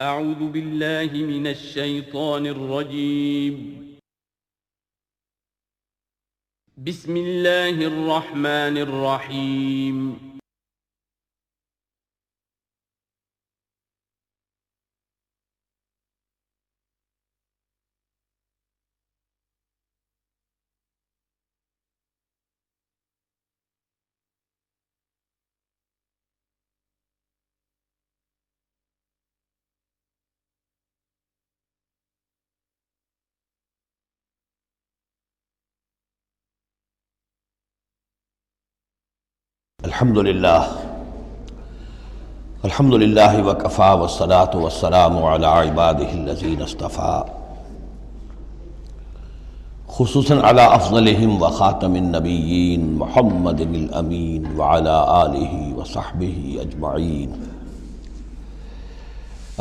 اعوذ باللہ من الشیطان الرجیم بسم اللہ الرحمن الرحیم الحمد للہ وکفا والصلاة والسلام علی عباده الذین اصطفى خصوصاً علی افضلهم وخاتم النبیین محمد الامین وعلی آلہ وصحبہ اجمعین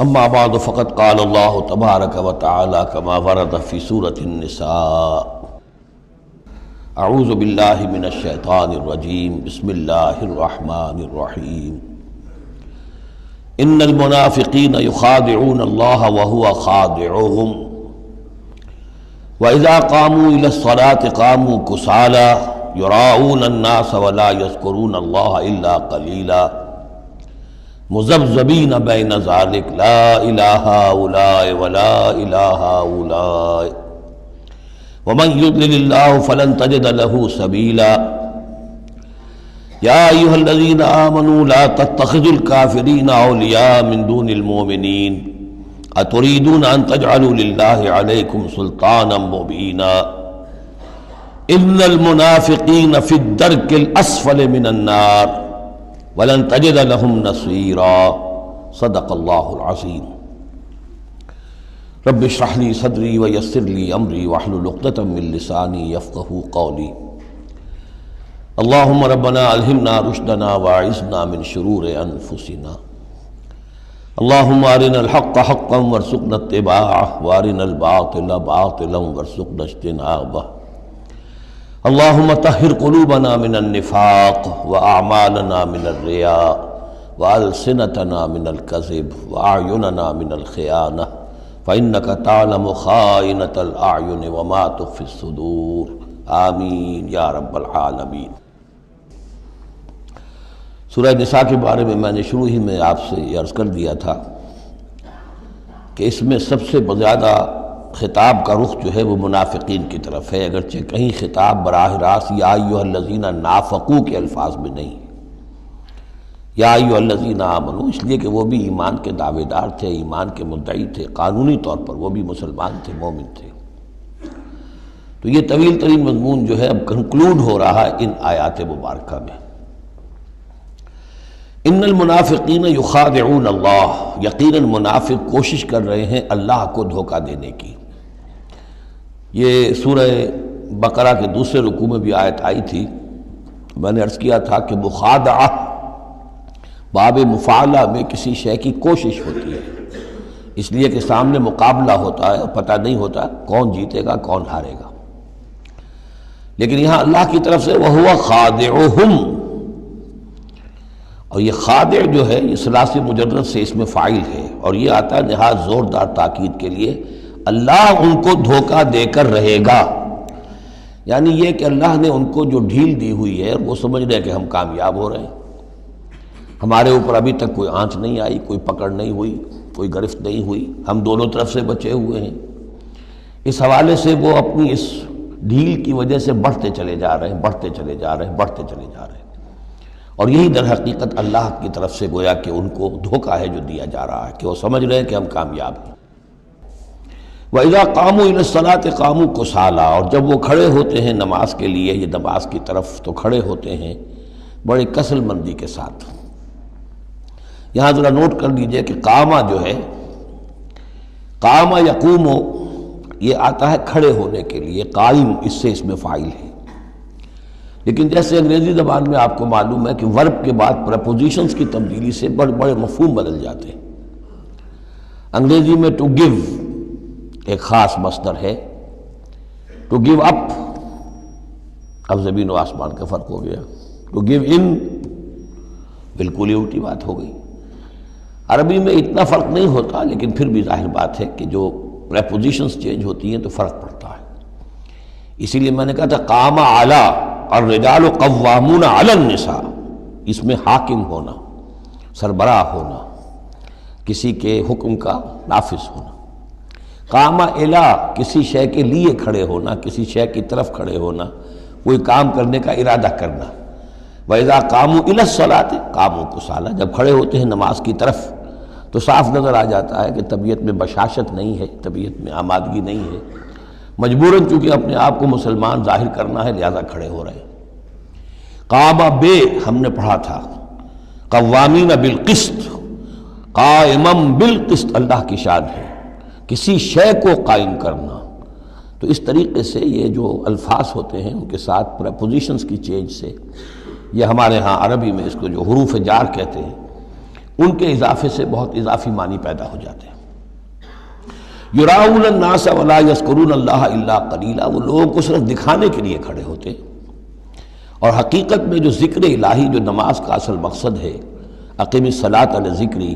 اما بعد فقد قال اللہ تبارک وتعالی کما ورد فی سورة النساء اعوذ باللہ من الشیطان الرجیم بسم اللہ الرحمن الرحیم ان المنافقین یخادعون اللہ وهو خادعهم واذا قاموا الى الصلاة قاموا كسالى يراؤون الناس ولا يذكرون اللہ الا قلیلا مذبذبین بین ذلک لا الہ هؤلاء ولا الہ هؤلاء ومن يضلل الله فلن تجد له سبيلا يا أيها الذين آمنوا لا تتخذوا الكافرين أولياء من دون المؤمنين أتريدون أن تجعلوا لله عليكم سلطانا مبينا إن المنافقين في الدرك الأسفل من النار ولن تجد لهم نصيرا صدق الله العظيم رب اشرح لي صدري ويسر لي امري واحلل عقدة من لساني يفقهوا قولي اللهم ربنا الهمنا رشدنا واعذنا من شرور انفسنا اللهم ارنا الحق حقا وارزقنا اتباعه وارنا الباطل باطلا وارزقنا اجتنابه اللهم طهر قلوبنا من النفاق واعمالنا من الرياء والسنتنا من الكذب واعيننا من الخيانة فإنك تعلم خائنة الأعين وما تخفي الصدور آمین یا رب العالمین۔ سورہ نساء کے بارے میں نے شروع ہی میں آپ سے یہ عرض کر دیا تھا کہ اس میں سب سے زیادہ خطاب کا رخ جو ہے وہ منافقین کی طرف ہے، اگرچہ کہیں خطاب براہ راست یا ایھا الذین نافقوا کے الفاظ میں نہیں، یا ایھا الذین آمنوا، اس لیے کہ وہ بھی ایمان کے دعوے دار تھے، ایمان کے مدعی تھے، قانونی طور پر وہ بھی مسلمان تھے، مومن تھے۔ تو یہ طویل ترین مضمون جو ہے اب کنکلوڈ ہو رہا ہے ان آیات مبارکہ میں۔ ان المنافقین یخادعون اللہ، یقیناً منافق کوشش کر رہے ہیں اللہ کو دھوکہ دینے کی۔ یہ سورہ بقرہ کے دوسرے رکوع میں بھی آیت آئی تھی، میں نے عرض کیا تھا کہ مخادعہ باب مفاعلہ میں کسی شے کی کوشش ہوتی ہے، اس لیے کہ سامنے مقابلہ ہوتا ہے اور پتہ نہیں ہوتا کون جیتے گا کون ہارے گا، لیکن یہاں اللہ کی طرف سے وَهُوَ خَادِعُهُمْ، اور یہ خادع جو ہے یہ ثلاثی مجرد سے اس میں فاعل ہے، اور یہ آتا ہے نہایت زوردار تاکید کے لیے، اللہ ان کو دھوکہ دے کر رہے گا، یعنی یہ کہ اللہ نے ان کو جو ڈھیل دی ہوئی ہے وہ سمجھ رہے کہ ہم کامیاب ہو رہے ہیں، ہمارے اوپر ابھی تک کوئی آنچ نہیں آئی، کوئی پکڑ نہیں ہوئی، کوئی گرفت نہیں ہوئی، ہم دونوں طرف سے بچے ہوئے ہیں۔ اس حوالے سے وہ اپنی اس ڈھیل کی وجہ سے بڑھتے چلے جا رہے ہیں، بڑھتے چلے جا رہے ہیں، بڑھتے چلے جا رہے ہیں، اور یہی در حقیقت اللہ کی طرف سے گویا کہ ان کو دھوکہ ہے جو دیا جا رہا ہے کہ وہ سمجھ رہے ہیں کہ ہم کامیاب ہیں۔ وَإِذَا قَامُوا إِلَى الصَّلَاةِ قَامُوا كُسَالَىٰ، اور جب وہ کھڑے ہوتے ہیں نماز کے لیے، یہ نماز کی طرف تو کھڑے ہوتے ہیں بڑے کسل مندی کے ساتھ۔ یہاں ذرا نوٹ کر لیجئے کہ قامہ جو ہے، قامہ یقوم، یہ آتا ہے کھڑے ہونے کے لیے، قائم اس سے اس میں فاعل ہے، لیکن جیسے انگریزی زبان میں آپ کو معلوم ہے کہ ورب کے بعد پریپوزیشنز کی تبدیلی سے بڑے بڑے مفہوم بدل جاتے ہیں۔ انگریزی میں ٹو گیو ایک خاص مصدر ہے، ٹو گیو اپ، اب زمین و آسمان کا فرق ہو گیا، ٹو گیو ان بالکل ہی الٹی بات ہو گئی۔ عربی میں اتنا فرق نہیں ہوتا، لیکن پھر بھی ظاہر بات ہے کہ جو پریپوزیشنز چینج ہوتی ہیں تو فرق پڑتا ہے۔ اسی لیے میں نے کہا تھا قام اعلی الرجال قوامون علی النساء، اس میں حاکم ہونا، سربراہ ہونا، کسی کے حکم کا نافذ ہونا۔ قام الی کسی شے کے لیے کھڑے ہونا، کسی شے کی طرف کھڑے ہونا، کوئی کام کرنے کا ارادہ کرنا۔ وَإِذَا قَامُوا إِلَى الصَّلَاةِ قَامُوا كُسَالَىٰ، جب کھڑے ہوتے ہیں نماز کی طرف تو صاف نظر آ جاتا ہے کہ طبیعت میں بشاشت نہیں ہے، طبیعت میں آمادگی نہیں ہے، مجبوراً چونکہ اپنے آپ کو مسلمان ظاہر کرنا ہے لہذا کھڑے ہو رہے ہیں۔ قام بے ہم نے پڑھا تھا، قوامین بالقسط، قائما بالقسط اللہ کی شان ہے، کسی شے کو قائم کرنا۔ تو اس طریقے سے یہ جو الفاظ ہوتے ہیں ان کے ساتھ پریپوزیشنز کی چینج سے، یہ ہمارے ہاں عربی میں اس کو جو حروف جار کہتے ہیں ان کے اضافے سے بہت اضافی معنی پیدا ہو جاتے ہیں۔ یراؤن الناس ولا یذکرون اللہ الا قلیلا، وہ لوگوں کو صرف دکھانے کے لیے کھڑے ہوتے ہیں، اور حقیقت میں جو ذکر الہی جو نماز کا اصل مقصد ہے، اقیم الصلاۃ علی ذکری،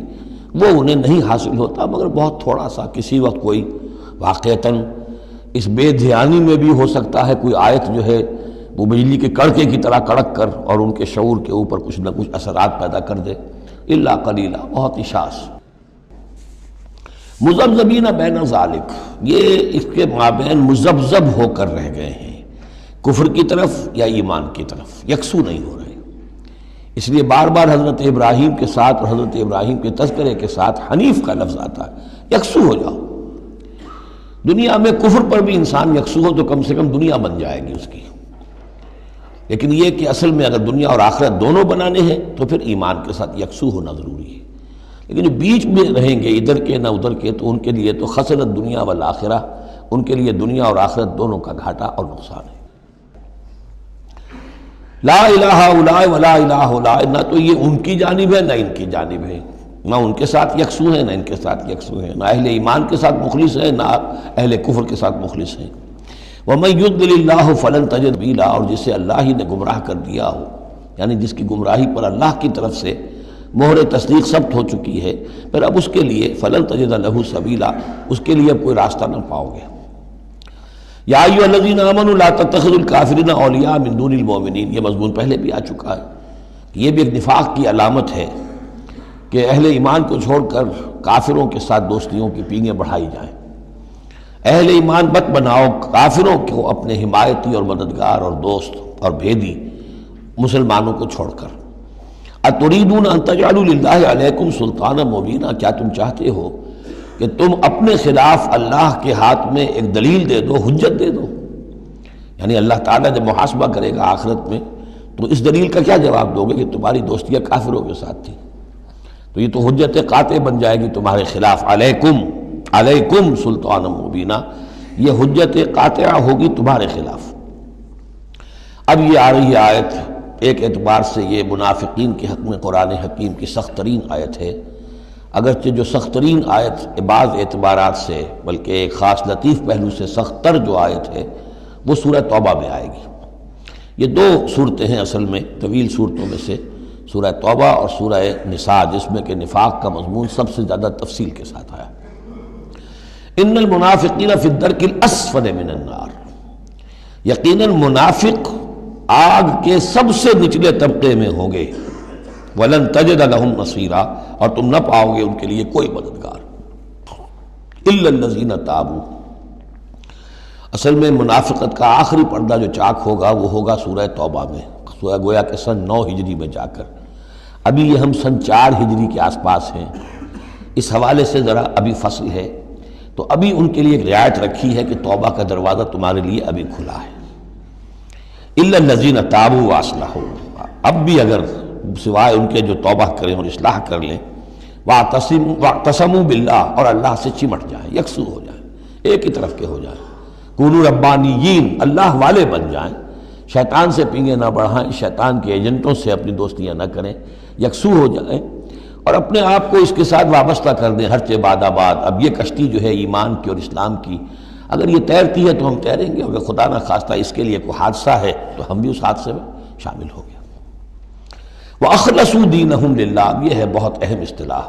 وہ انہیں نہیں حاصل ہوتا مگر بہت تھوڑا سا، کسی وقت کوئی واقعتاً اس بے دھیانی میں بھی ہو سکتا ہے کوئی آیت جو ہے وہ بجلی کے کڑکے کی طرح کڑک کر اور ان کے شعور کے اوپر کچھ نہ کچھ اثرات پیدا کر دے، الا قلیلا، بہت ہی شاذ۔ مذبذبین بین ذالک، یہ اس کے مابین مذبذب ہو کر رہ گئے ہیں، کفر کی طرف یا ایمان کی طرف، یکسو نہیں ہو رہے۔ اس لیے بار بار حضرت ابراہیم کے ساتھ اور حضرت ابراہیم کے تذکرے کے ساتھ حنیف کا لفظ آتا ہے، یکسو ہو جاؤ۔ دنیا میں کفر پر بھی انسان یکسو ہو تو کم سے کم دنیا بن جائے گی اس کی، لیکن یہ کہ اصل میں اگر دنیا اور آخرت دونوں بنانے ہیں تو پھر ایمان کے ساتھ یکسو ہونا ضروری ہے۔ لیکن جو بیچ میں رہیں گے ادھر کے نہ ادھر کے، تو ان کے لیے تو خسرت دنیا والآخرہ، ان کے لیے دنیا اور آخرت دونوں کا گھاٹا اور نقصان ہے۔ لا الہ الا ولا الہ الا، نہ تو یہ ان کی جانب ہے نہ ان کی جانب ہے، نہ ان کے ساتھ یکسو ہیں نہ ان کے ساتھ یکسو ہیں، نہ اہل ایمان کے ساتھ مخلص ہیں نہ اہل کفر کے ساتھ مخلص ہیں۔ وَمَن يُضْلِلِ اللَّهُ فَلَن تَجِدَ سَبِيلًا، اور جسے اللہ ہی نے گمراہ کر دیا ہو، یعنی جس کی گمراہی پر اللہ کی طرف سے مہر تصدیق ثبت ہو چکی ہے، پھر اب اس کے لیے فَلَن تَجِدَ لَهُ سَبِيلًا، اس کے لیے اب کوئی راستہ نہ پاؤ گے۔ یا ایھا الذین آمنوا لا تتخذوا الکافرین اولیاء من دون المؤمنین، یہ مضمون پہلے بھی آ چکا ہے کہ یہ بھی ایک نفاق کی علامت ہے کہ اہل ایمان کو چھوڑ کر کافروں کے ساتھ دوستیوں کی پینگیں بڑھائی جائیں۔ اہل ایمان مت بناؤ کافروں کو اپنے حمایتی اور مددگار اور دوست اور بھیدی مسلمانوں کو چھوڑ کر۔ اتریدون ان تجعلوا للہ علیکم سلطانا مبینا، کیا تم چاہتے ہو کہ تم اپنے خلاف اللہ کے ہاتھ میں ایک دلیل دے دو، حجت دے دو؟ یعنی اللہ تعالیٰ جب محاسبہ کرے گا آخرت میں تو اس دلیل کا کیا جواب دو گے کہ تمہاری دوستیاں کافروں کے ساتھ تھی؟ تو یہ تو حجت قاطع بن جائے گی تمہارے خلاف، علیکم سلطان مبینہ، یہ حجت قاطعہ ہوگی تمہارے خلاف۔ اب یہ آ رہی آیت ایک اعتبار سے یہ منافقین کے حق میں قرآن حکیم کی سخت ترین آیت ہے، اگرچہ جو سخت ترین آیت بعض اعتبارات سے بلکہ ایک خاص لطیف پہلو سے سخت تر جو آیت ہے وہ سورہ توبہ میں آئے گی۔ یہ دو صورتیں ہیں اصل میں طویل صورتوں میں سے، سورہ توبہ اور سورہ نساء، جس میں کہ نفاق کا مضمون سب سے زیادہ تفصیل کے ساتھ آیا۔ ان المنافقین فی الدرک الاسفل من النار، یقیناً منافق آگ کے سب سے نچلے طبقے میں ہوں گے۔ وَلَن تَجِدَ لَهُمْ نَصِيرًا، اور تم نہ پاؤ گے ان کے لیے کوئی مددگار۔ إِلَّا الَّذِينَ تَابُوا، اصل میں منافقت کا آخری پردہ جو چاک ہوگا وہ ہوگا سورہ توبہ میں، سورہ گویا کہ سن 9 ہجری میں جا کر۔ ابھی یہ ہم سن 4 ہجری کے آس پاس ہیں، اس حوالے سے ذرا ابھی فصل ہے، تو ابھی ان کے لیے ایک رعایت رکھی ہے کہ توبہ کا دروازہ تمہارے لیے ابھی کھلا ہے۔ إِلَّا الَّذِينَ تَابُوا وَأَصْلَحُوا، اب بھی اگر سوائے ان کے جو توبہ کریں اور اصلاح کر لیں، وَاعْتَصَمُوا بِاللَّهِ، اور اللہ سے چمٹ جائیں، یکسو ہو جائیں، ایک ہی طرف کے ہو جائیں، کونوا ربانیین، اللہ والے بن جائیں، شیطان سے پینگیں نہ بڑھائیں، شیطان کے ایجنٹوں سے اپنی دوستیاں نہ کریں، یکسو ہو جائیں اور اپنے آپ کو اس کے ساتھ وابستہ کر دیں ہر بعد آباد۔ اب یہ کشتی جو ہے ایمان کی اور اسلام کی، اگر یہ تیرتی ہے تو ہم تیریں گے، اگر خدا نہ خواستہ اس کے لیے کوئی حادثہ ہے تو ہم بھی اس حادثے میں شامل ہو گئے۔ وَأَخْلَصُوا دِينَهُمْ لِلَّهِ، یہ ہے بہت اہم اصطلاح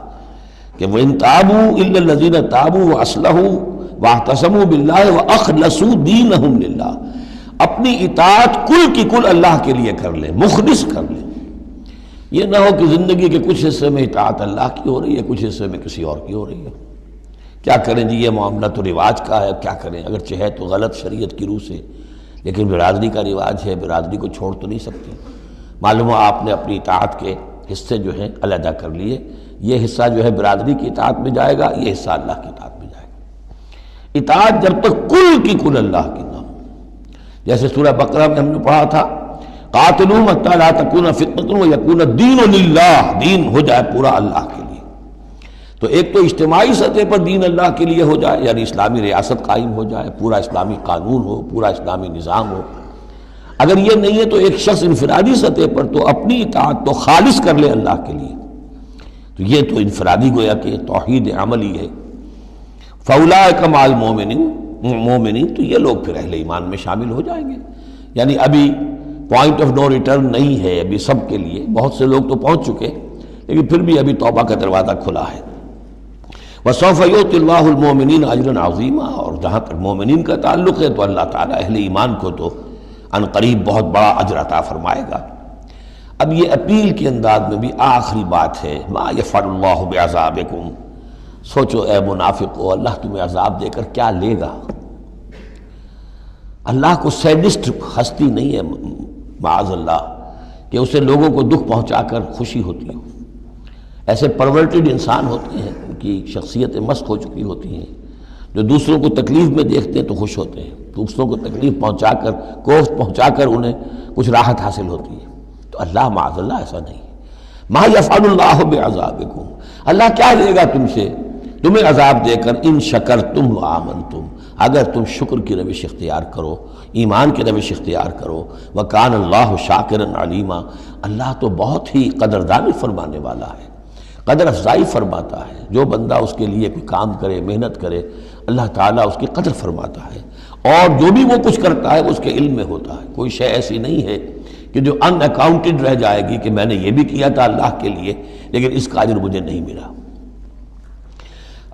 کہ وَإِن تَابُوا إِلَّا الَّذِينَ تَابُوا وَأَصْلَحُوا وَاعْتَصَمُوا بِاللَّهِ وَأَخْلَصُوا دِينَهُمْ لِلَّهِ، اپنی اطاعت کل کی کل اللہ کے لیے کر لیں، مخلص کر لیں۔ یہ نہ ہو کہ زندگی کے کچھ حصے میں اطاعت اللہ کی ہو رہی ہے، کچھ حصے میں کسی اور کی ہو رہی ہے۔ کیا کریں جی، یہ معاملہ تو رواج کا ہے، کیا کریں، اگرچہ ہے تو غلط شریعت کی روح سے، لیکن برادری کا رواج ہے، برادری کو چھوڑ تو نہیں سکتی۔ معلوم ہو آپ نے اپنی اطاعت کے حصے جو ہیں علیحدہ کر لیے، یہ حصہ جو ہے برادری کی اطاعت میں جائے گا، یہ حصہ اللہ کی اطاعت میں جائے گا۔ اطاعت جب تک کل کی کل اللہ کی نہ ہو، جیسے سورہ بقرہ میں ہم نے پڑھا تھا قاتلوہم حتی لا تکون فتنۃ ویکون الدین للہ، دین ہو جائے پورا اللہ کے لیے۔ تو ایک تو اجتماعی سطح پر دین اللہ کے لیے ہو جائے، یعنی اسلامی ریاست قائم ہو جائے، پورا اسلامی قانون ہو، پورا اسلامی نظام ہو۔ اگر یہ نہیں ہے تو ایک شخص انفرادی سطح پر تو اپنی اطاعت تو خالص کر لے اللہ کے لیے، تو یہ تو انفرادی گویا کہ توحید عملی ہے۔ فَأُولَٰئِكَ مَعَ الْمُؤْمِنِينَ، تو یہ لوگ پھر اہل ایمان میں شامل ہو جائیں گے۔ یعنی ابھی پوائنٹ آف نو ریٹرن نہیں ہے ابھی سب کے لیے، بہت سے لوگ تو پہنچ چکے، لیکن پھر بھی ابھی توبہ کا دروازہ کھلا ہے۔ وَسَوْفَ يُؤْتِ اللَّهُ الْمُؤْمِنِينَ أَجْرًا عَظِيمًا، اور جہاں تک مومنین کا تعلق ہے تو اللہ تعالیٰ اہل ایمان کو تو ان قریب بہت بڑا اجر عطا فرمائے گا۔ اب یہ اپیل کے انداز میں بھی آخری بات ہے، مَا يَفْعَلُ اللَّهُ بِعَذَابِكُمْ، سوچو اے منافقو، اللہ تمہیں عذاب دے کر کیا لے گا؟ اللہ کو سیڈسٹ ہستی نہیں ہے معاذ اللہ کہ اسے لوگوں کو دکھ پہنچا کر خوشی ہوتی ہو۔ ایسے پرورٹڈ انسان ہوتے ہیں، ان کی شخصیتیں مست ہو چکی ہوتی ہیں، جو دوسروں کو تکلیف میں دیکھتے ہیں تو خوش ہوتے ہیں، دوسروں کو تکلیف پہنچا کر، کوفت پہنچا کر انہیں کچھ راحت حاصل ہوتی ہے۔ تو اللہ معاذ اللہ ایسا نہیں۔ ما یفعل اللہ بعذابکم، اللہ کیا لے گا تم سے، تمہیں عذاب دے کر، ان شکرتم وآمنتم، اگر تم شکر کی روش اختیار کرو، ایمان کی روش اختیار کرو۔ وکان اللہ شاکرا علیما، اللہ تو بہت ہی قدردانی فرمانے والا ہے، قدر افزائی فرماتا ہے۔ جو بندہ اس کے لیے کوئی کام کرے، محنت کرے، اللہ تعالیٰ اس کی قدر فرماتا ہے، اور جو بھی وہ کچھ کرتا ہے اس کے علم میں ہوتا ہے۔ کوئی شے ایسی نہیں ہے کہ جو ان اکاؤنٹڈ رہ جائے گی کہ میں نے یہ بھی کیا تھا اللہ کے لیے لیکن اس کا اجر مجھے نہیں ملا۔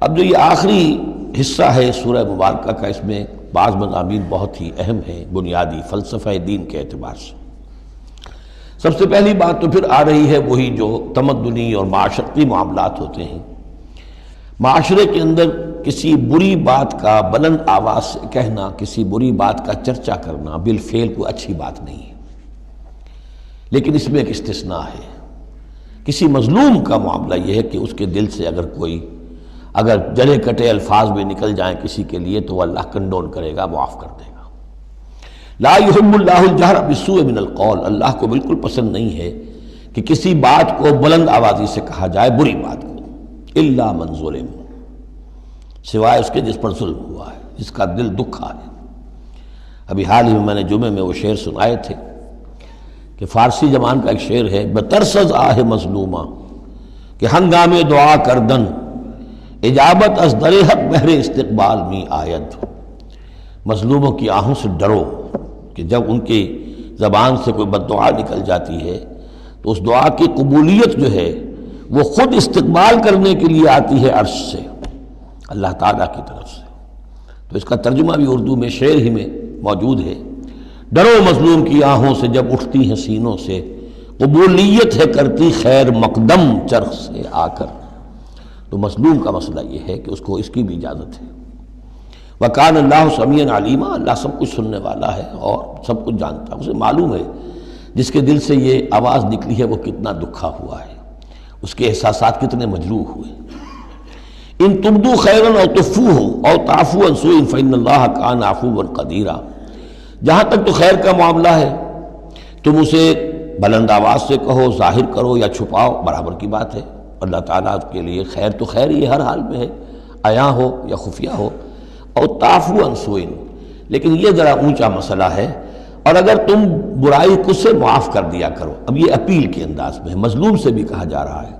اب جو یہ آخری حصہ ہے سورہ مبارکہ کا، اس میں بعض مضامین بہت ہی اہم ہیں بنیادی فلسفہ دین کے اعتبار سے۔ سب سے پہلی بات تو پھر آ رہی ہے وہی جو تمدنی اور معاشرتی معاملات ہوتے ہیں۔ معاشرے کے اندر کسی بری بات کا بلند آواز سے کہنا، کسی بری بات کا چرچا کرنا بالفعل کوئی اچھی بات نہیں ہے، لیکن اس میں ایک استثناء ہے۔ کسی مظلوم کا معاملہ یہ ہے کہ اس کے دل سے اگر جلے کٹے الفاظ میں نکل جائیں کسی کے لیے تو وہ اللہ کنڈون کرے گا، معاف کر دے گا۔ لا يحب اللہ الجہر بالسوء من القول، اللہ کو بالکل پسند نہیں ہے کہ کسی بات کو بلند آوازی سے کہا جائے، بری بات کو، الا من ظلم، سوائے اس کے جس پر ظلم ہوا ہے، جس کا دل دکھا ہے۔ ابھی حال ہی میں نے جمعے میں وہ شعر سنائے تھے کہ فارسی زبان کا ایک شعر ہے، بترسز آہ مظلومہ کہ ہنگامے دعا کردن، اجابت از در حق بہر استقبال می آید۔ مظلوموں کی آہوں سے ڈرو کہ جب ان کی زبان سے کوئی بد دعا نکل جاتی ہے تو اس دعا کی قبولیت جو ہے وہ خود استقبال کرنے کے لیے آتی ہے عرش سے، اللہ تعالیٰ کی طرف سے۔ تو اس کا ترجمہ بھی اردو میں شعر ہی میں موجود ہے، ڈرو مظلوم کی آہوں سے جب اٹھتی ہیں سینوں سے، قبولیت ہے کرتی خیر مقدم چرخ سے آ کر۔ تو مظلوم کا مسئلہ یہ ہے کہ اس کو اس کی بھی اجازت ہے۔ وَكَانَ اللَّهُ سَمِيعًا عَلِيمًا، اللہ سب کچھ سننے والا ہے اور سب کچھ جانتا ہے، اسے معلوم ہے جس کے دل سے یہ آواز نکلی ہے وہ کتنا دکھا ہوا ہے، اس کے احساسات کتنے مجروح ہوئے۔ ان تبدو خیرا او تخفوہ او تعفو عن سوء فإن اللہ کان عفوا قدیرا، جہاں تک تو خیر کا معاملہ ہے تم اسے بلند آواز سے کہو، ظاہر کرو یا چھپاؤ، برابر کی بات ہے۔ اللہ تعالیٰ کے لیے خیر تو خیر ہی ہر حال میں ہے، عیاں ہو یا خفیہ ہو۔ اور تعفو عن سوء، لیکن یہ ذرا اونچا مسئلہ ہے، اور اگر تم برائی کو سے معاف کر دیا کرو۔ اب یہ اپیل کے انداز میں ہے، مظلوم سے بھی کہا جا رہا ہے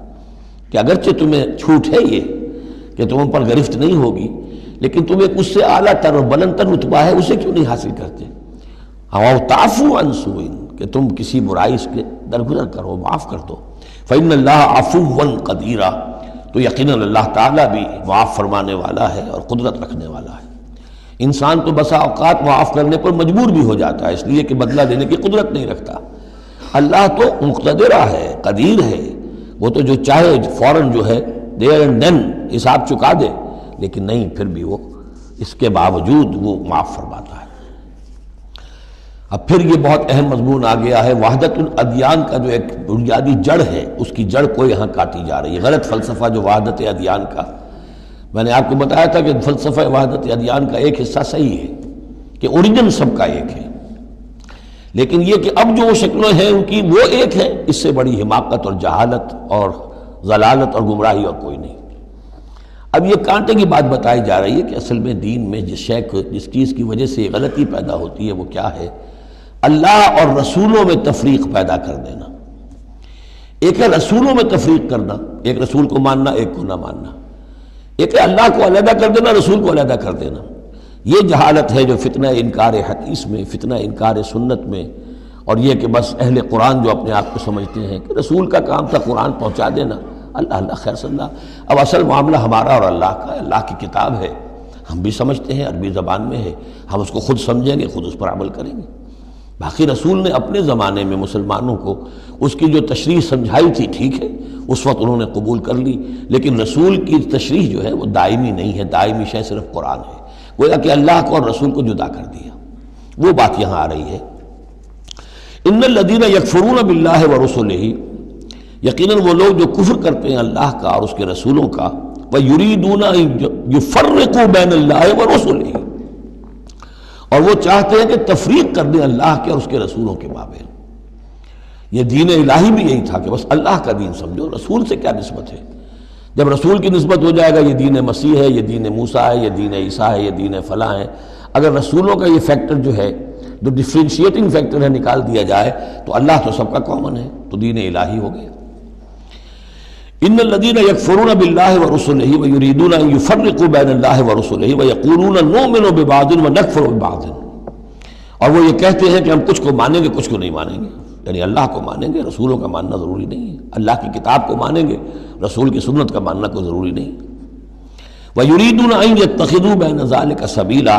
کہ اگرچہ تمہیں چھوٹ ہے یہ کہ تم پر گرفت نہیں ہوگی، لیکن تمہیں اس سے اعلیٰ تر اور بلند تر رتبہ ہے، اسے کیوں نہیں حاصل کرتے؟ اور تعفو عن سوء، کہ تم کسی برائی سے درگزر کرو، معاف کر دو۔ فإن اللہ عفوا قدیرا، تو یقیناً اللہ تعالیٰ بھی معاف فرمانے والا ہے اور قدرت رکھنے والا ہے۔ انسان تو بسا اوقات معاف کرنے پر مجبور بھی ہو جاتا ہے، اس لیے کہ بدلہ لینے کی قدرت نہیں رکھتا۔ اللہ تو مقتدرہ ہے، قدیر ہے، وہ تو جو چاہے فوراً جو ہے دیر اینڈ دین حساب چکا دے، لیکن نہیں، پھر بھی وہ اس کے باوجود وہ معاف فرماتا ہے۔ اب پھر یہ بہت اہم مضمون آ گیا ہے، وحدت الادیان کا جو ایک بنیادی جڑ ہے، اس کی جڑ کو یہاں کاٹی جا رہی ہے۔ غلط فلسفہ جو وحدت ادیان کا، میں نے آپ کو بتایا تھا کہ فلسفہ وحدت ادیان کا ایک حصہ صحیح ہے کہ اوریجن سب کا ایک ہے، لیکن یہ کہ اب جو شکلیں ہیں ان کی وہ ایک ہے، اس سے بڑی حماقت اور جہالت اور ضلالت اور گمراہی اور کوئی نہیں۔ اب یہ کانٹے کی بات بتائی جا رہی ہے کہ اصل میں دین میں جس چیز کی وجہ سے غلطی پیدا ہوتی ہے وہ کیا ہے؟ اللہ اور رسولوں میں تفریق پیدا کر دینا۔ ایک ہے رسولوں میں تفریق کرنا، ایک رسول کو ماننا ایک کو نہ ماننا، ایک ہے اللہ کو علیحدہ کر دینا رسول کو علیحدہ کر دینا۔ یہ جہالت ہے جو فتنہ انکار حدیث میں، فتنہ انکار سنت میں، اور یہ کہ بس اہل قرآن جو اپنے آپ کو سمجھتے ہیں کہ رسول کا کام تھا قرآن پہنچا دینا، اللہ اللہ خیر صلی اللہ۔ اب اصل معاملہ ہمارا اور اللہ کا ہے، اللہ کی کتاب ہے، ہم بھی سمجھتے ہیں، عربی زبان میں ہے، ہم اس کو خود سمجھیں گے، خود اس پر عمل کریں گے۔ باقی رسول نے اپنے زمانے میں مسلمانوں کو اس کی جو تشریح سمجھائی تھی، ٹھیک ہے، اس وقت انہوں نے قبول کر لی، لیکن رسول کی تشریح جو ہے وہ دائمی نہیں ہے، دائمی شے صرف قرآن ہے، گویا کہ اللہ کو اور رسول کو جدا کر دیا۔ وہ بات یہاں آ رہی ہے، ان الذین یکفرون باللہ ورسلہ، یقیناً وہ لوگ جو کفر کرتے ہیں اللہ کا اور اس کے رسولوں کا، وَيُرِيدُونَ أَن يُفَرِّقُوا بَيْنَ اللَّهِ وَرُسُلِهِ، اور وہ چاہتے ہیں کہ تفریق کر دیں اللہ کے اور اس کے رسولوں کے مابین۔ یہ دین الہی بھی یہی تھا کہ بس اللہ کا دین سمجھو، رسول سے کیا نسبت ہے؟ جب رسول کی نسبت ہو جائے گا یہ دین مسیح ہے، یہ دین موسیٰ ہے، یہ دین عیسیٰ ہے، یہ دین فلاں ہے، اگر رسولوں کا یہ فیکٹر جو ہے، جو ڈفرینشیٹنگ فیکٹر ہے، نکال دیا جائے تو اللہ تو سب کا کامن ہے، تو دین الہی ہو گیا۔ ان الذین یکفرون باللہ ورسلہ ویریدون ان یفرقوا بین اللہ ورسلہ ویقولون نؤمن ببعض ونکفر ببعض، اور وہ یہ کہتے ہیں کہ ہم کچھ کو مانیں گے کچھ کو نہیں مانیں گے، یعنی اللہ کو مانیں گے، رسولوں کا ماننا ضروری نہیں ہے، اللہ کی کتاب کو مانیں گے، رسول کی سنت کا ماننا کوئی ضروری نہیں۔ ویریدون ان یتخذوا بین ذلک سبیلا،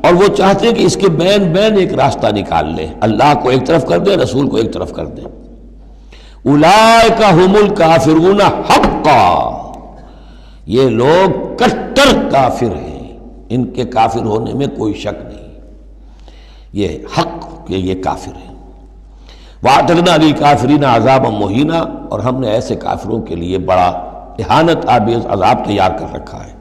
اور وہ چاہتے ہیں کہ اس کے بین بین ایک راستہ نکال لیں، اللہ کو ایک طرف کر دیں، رسول کو ایک طرف کر دیں۔ اولئک ھم الکافرون حقا، یہ لوگ کٹر کافر ہیں، ان کے کافر ہونے میں کوئی شک نہیں، یہ حق کہ یہ کافر ہیں۔ وَأَعْتَدْنَا لِلْكَافِرِينَ عَذَابًا مُهِينًا، اور ہم نے ایسے کافروں کے لیے بڑا اہانت آمیز عذاب تیار کر رکھا ہے۔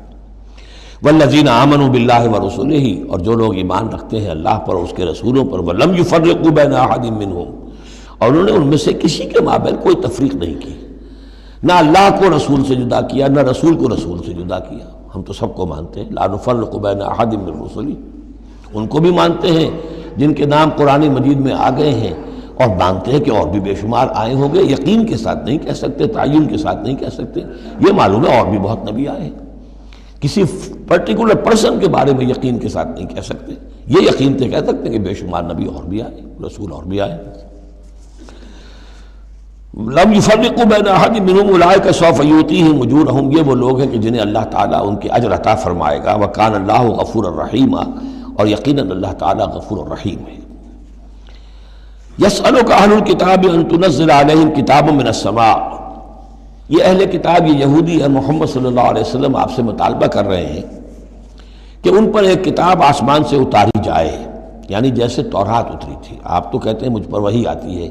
وَالَّذِينَ آمَنُوا بِاللَّهِ وَرُسُلِهِ، اور جو لوگ ایمان رکھتے ہیں اللہ پر اور اس کے رسولوں پر، وَلَمْ يُفَرِّقُوا بَيْنَ أَحَدٍ مِّنْهُمْ، اور انہوں نے ان میں سے کسی کے مابین کوئی تفریق نہیں کی، نہ اللہ کو رسول سے جدا کیا، نہ رسول کو رسول سے جدا کیا۔ ہم تو سب کو مانتے ہیں، لا نفرق بین احد من رسلی، ان کو بھی مانتے ہیں جن کے نام قرآن مجید میں آ گئے ہیں، اور مانتے ہیں کہ اور بھی بے شمار آئے ہوں گے، یقین کے ساتھ نہیں کہہ سکتے، تعین کے ساتھ نہیں کہہ سکتے، یہ معلوم ہے اور بھی بہت نبی آئے ہیں، کسی پرٹیکولر پرسن کے بارے میں یقین کے ساتھ نہیں کہہ سکتے، یہ یقین سے کہہ سکتے ہیں کہ بے شمار نبی اور بھی آئے، رسول اور بھی آئے۔ لم یفرقوا بین احد منہم اولئک سوف یؤتیہم اجورہم، یہ وہ لوگ ہیں کہ جنہیں اللہ تعالیٰ ان کے اجر عطا فرمائے گا، وکان اللہ غفور الرحیم، اور یقیناً اللہ تعالیٰ غفور الرحیم ہے۔ یسألک اہل الکتاب ان تنزل علیہم کتاب من السماء، یہ اہل کتاب، یہ یہودی اور محمد صلی اللہ علیہ وسلم آپ سے مطالبہ کر رہے ہیں کہ ان پر ایک کتاب آسمان سے اتاری جائے، یعنی جیسے تورات اتری تھی۔ آپ تو کہتے ہیں مجھ پر وحی آتی ہے،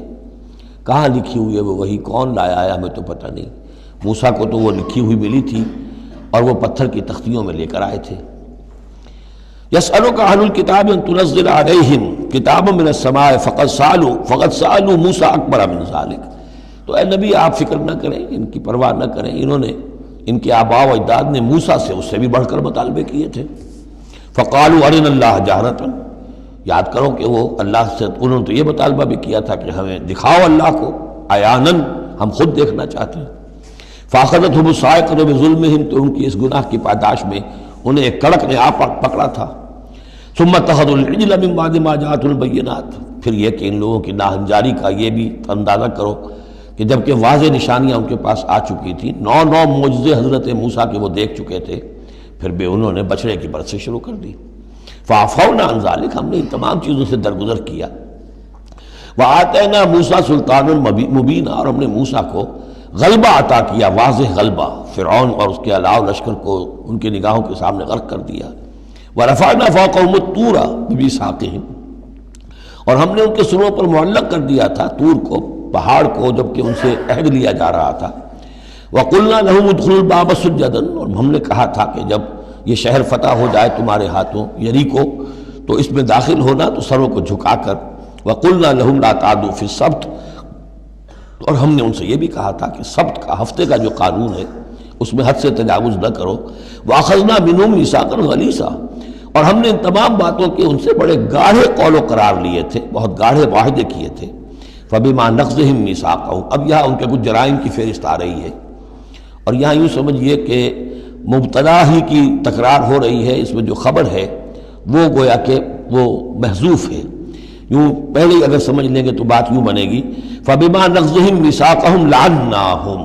کہاں لکھی ہوئی ہے وہ وحی، کون لایا ہے ہمیں تو پتہ نہیں۔ موسیٰ کو تو وہ لکھی ہوئی ملی تھی اور وہ پتھر کی تختیوں میں لے کر آئے تھے۔ یسألک اہل الکتاب ان تنزل علیہم کتاب من السماء فقد سألوا موسیٰ اکبر من ذلک، تو اے نبی آپ فکر نہ کریں، ان کی پرواہ نہ کریں، انہوں نے، ان کے آباء و اجداد نے موسیٰ سے اس سے بھی بڑھ کر مطالبے کیے تھے۔ فقالوا ارنا اللہ جہرۃ، یاد کرو کہ وہ اللہ سے، انہوں نے تو یہ مطالبہ بھی کیا تھا کہ ہمیں دکھاؤ اللہ کو عیاناً، ہم خود دیکھنا چاہتے ہیں۔ فاخذتهم الصاعقۃ بظلمهم، تو ان کی اس گناہ کی پاداش میں انہیں ایک کڑک نے آ پکڑا تھا۔ ثم اتخذوا العجل من بعد ما جاءتهم البینات، پھر یہ کہ ان لوگوں کی ناہنجاری کا یہ بھی اندازہ کرو کہ جبکہ واضح نشانیاں ان کے پاس آ چکی تھیں، 9 معجزے حضرت موسیٰ کے وہ دیکھ چکے تھے، پھر بھی انہوں نے بچڑے کی برت سے شروع کر دی۔ فَعَفَوْنَا عَنْ ذَلِكَ، ہم نے ان تمام چیزوں سے درگزر کیا۔ وَآتَيْنَا مُوسَىٰ سُلْطَانًا مُبِينًا، اور ہم نے موسیٰ کو غلبہ عطا کیا، واضح غلبہ، فرعون اور اس کے علاوہ لشکر کو ان کی نگاہوں کے سامنے غرق کر دیا۔ وَرَفَعْنَا فَوْقَهُمُ الطُّورَ بِمِيثَاقِهِمْ، اور ہم نے ان کے سروں پر معلق کر دیا تھا طور کو، پہاڑ کو، جبکہ ان سے عہد لیا جا رہا تھا۔ وَقُلْنَا لَهُمُ ادْخُلُوا الْبَابَ سُجَّدًا، اور ہم نے کہا تھا کہ جب یہ شہر فتح ہو جائے تمہارے ہاتھوں، یریکو، تو اس میں داخل ہونا تو سروں کو جھکا کر۔ وَقُلْنَا لَهُمْ لَا تَعْدُوا فِي السَّبْتِ، اور ہم نے ان سے یہ بھی کہا تھا کہ سبت کا، ہفتے کا جو قانون ہے اس میں حد سے تجاوز نہ کرو۔ وَأَخَذْنَا مِنْهُمْ مِيثَاقًا غَلِيظًا، اور ہم نے ان تمام باتوں کے ان سے بڑے گاڑھے قول و قرار لیے تھے، بہت گاڑھے معاہدے کیے تھے۔ فَبِمَا نَقْضِهِمْ مِيثَاقَهُمْ، اب یہاں ان کے کچھ جرائم کی فہرست آ رہی ہے، اور یہاں یوں سمجھیے کہ مبتدا ہی کی تکرار ہو رہی ہے، اس میں جو خبر ہے وہ گویا کہ وہ محذوف ہے۔ یوں پہلے اگر سمجھ لیں گے تو بات یوں بنے گی، فَبِمَا نَقْضِهِمْ مِيثَاقَهُمْ لَعَنَّاهُمْ،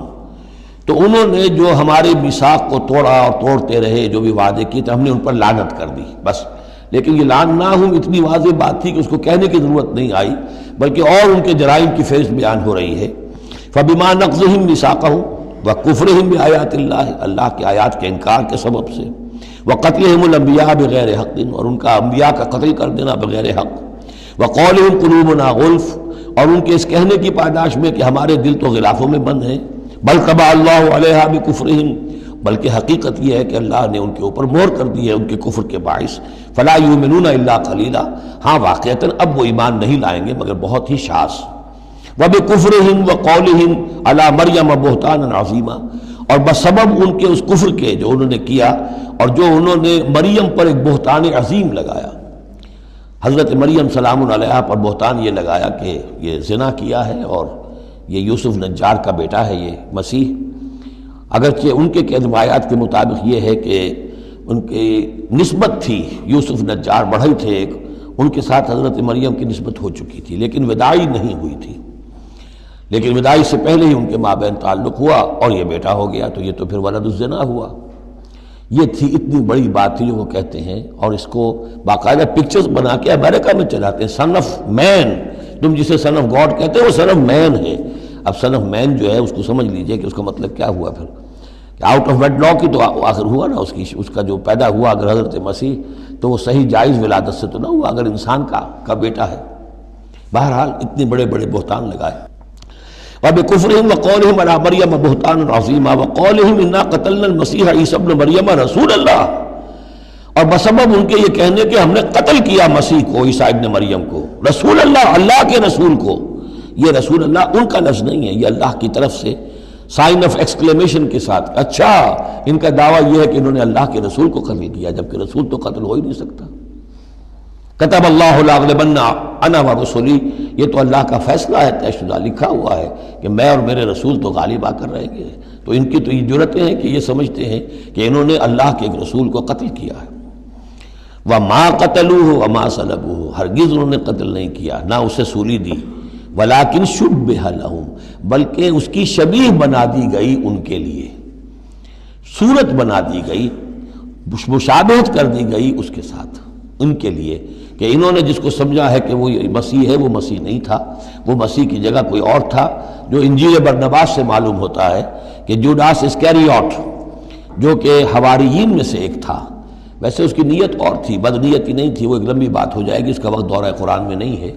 تو انہوں نے جو ہمارے میثاق کو توڑا اور توڑتے رہے، جو بھی وعدے کیے تھے، ہم نے ان پر لعنت کر دی بس۔ لیکن یہ لعناہم اتنی واضح بات تھی کہ اس کو کہنے کی ضرورت نہیں آئی، بلکہ اور ان کے جرائم کی فہرست بیان ہو رہی ہے۔ فَبِمَا نَقْضِهِمْ مِيثَاقَهُمْ وَكُفْرِهِمْ بِآيَاتِ اللَّهِ، اللہ کی آیات کے انکار کے سبب سے، وَقَتْلِهِمُ الْأَنْبِيَاءَ بِغَيْرِ حَقٍّ، اور ان کا انبیاء کا قتل کر دینا بغیر حق، وَقَوْلِهِمْ قُلُوبُنَا غُلْفٌ، اور ان کے اس کہنے کی پاداش میں کہ ہمارے دل تو غلافوں میں بند ہیں، بل طبع اللہ علیہا بکفرہم، بلکہ حقیقت یہ ہے کہ اللہ نے ان کے اوپر مہر کر دی ہے ان کے کفر کے باعث۔ فلا یؤمنون الا قلیلا، ہاں واقعتاً اب وہ ایمان نہیں لائیں گے مگر بہت ہی شاذ۔ وبکفرہم وقولہم علی مریم بہتانا عظیما، اور بسبب ان کے اس کفر کے جو انہوں نے کیا اور جو انہوں نے مریم پر ایک بہتان عظیم لگایا، حضرت مریم سلام علیہا پر بہتان یہ لگایا کہ یہ زنا کیا ہے اور یہ یوسف نجار کا بیٹا ہے یہ مسیح، اگرچہ ان کے روایات کے مطابق یہ ہے کہ ان کی نسبت تھی، یوسف نجار بڑھئی تھے ایک، ان کے ساتھ حضرت مریم کی نسبت ہو چکی تھی، لیکن وداعی نہیں ہوئی تھی، لیکن وداعی سے پہلے ہی ان کے مابین تعلق ہوا اور یہ بیٹا ہو گیا، تو یہ تو پھر ولد الزنا ہوا۔ یہ تھی اتنی بڑی بات تھی جو وہ کہتے ہیں، اور اس کو باقاعدہ پکچرز بنا کے امریکہ میں چلاتے ہیں، سن آف مین، تم جسے سن آف گاڈ کہتے ہیں وہ سن آف مین ہے۔ اب سن آف مین جو ہے اس کو سمجھ لیجئے کہ اس کا مطلب کیا ہوا، پھر آؤٹ آف ویڈ لاک کی تو آخر ہوا نا، اس کا جو پیدا ہوا اگر حضرت مسیح تو وہ صحیح جائز ولادت سے تو نہ ہوا، اگر انسان کا بیٹا ہے۔ بہرحال اتنے بڑے بڑے بہتان لگائے۔ وَبِكُفْرِهِمْ وَقَوْلِهِمْ عَلَىٰ مَرْيَمَ بُهْتَانًا عَظِيمًا وَقَوْلِهِمْ إِنَّا قَتَلْنَا الْمَسِيحَ عِيسَى ابْنَ مَرْيَمَ رَسُولَ اللَّهِ، اور بسبب ان کے یہ کہنے کہ ہم نے قتل کیا مسیح کو، عیسیٰ ابن مریم کو، رسول اللہ، اللہ کے رسول کو۔ یہ رسول اللہ ان کا لفظ نہیں ہے، یہ اللہ کی طرف سے سائن آف ایکسکلیمیشن کے ساتھ، اچھا ان کا دعویٰ یہ ہے کہ انہوں نے اللہ کے رسول کو قتل کیا، جبکہ رسول تو قتل ہو ہی نہیں سکتا۔ کتب اللہ لأغلبن انا ورسلی، یہ تو اللہ کا فیصلہ ہے، طے شدہ، لکھا ہوا ہے کہ میں اور میرے رسول تو غالب آ کر رہیں گے۔ تو ان کی تو یہ جرتیں ہیں کہ یہ سمجھتے ہیں کہ انہوں نے اللہ کے ایک رسول کو قتل کیا ہے۔ وما قتلوہ وما صلبوہ، ہرگز انہوں نے قتل نہیں کیا، نہ اسے سولی دی، ولکن شبہ لہم، بلکہ اس کی شبیہ بنا دی گئی ان کے لیے، صورت بنا دی گئی، مشابہت کر دی گئی اس کے ساتھ ان کے لیے، کہ انہوں نے جس کو سمجھا ہے کہ وہ مسیح ہے، وہ مسیح نہیں تھا، وہ مسیح کی جگہ کوئی اور تھا، جو انجیل برنباس سے معلوم ہوتا ہے کہ جوڈاس اسکیریوٹ جو کہ حواریین میں سے ایک تھا، ویسے اس کی نیت اور تھی، بد نیتی نہیں تھی، وہ ایک لمبی بات ہو جائے گی، اس کا وقت دورہ قرآن میں نہیں ہے،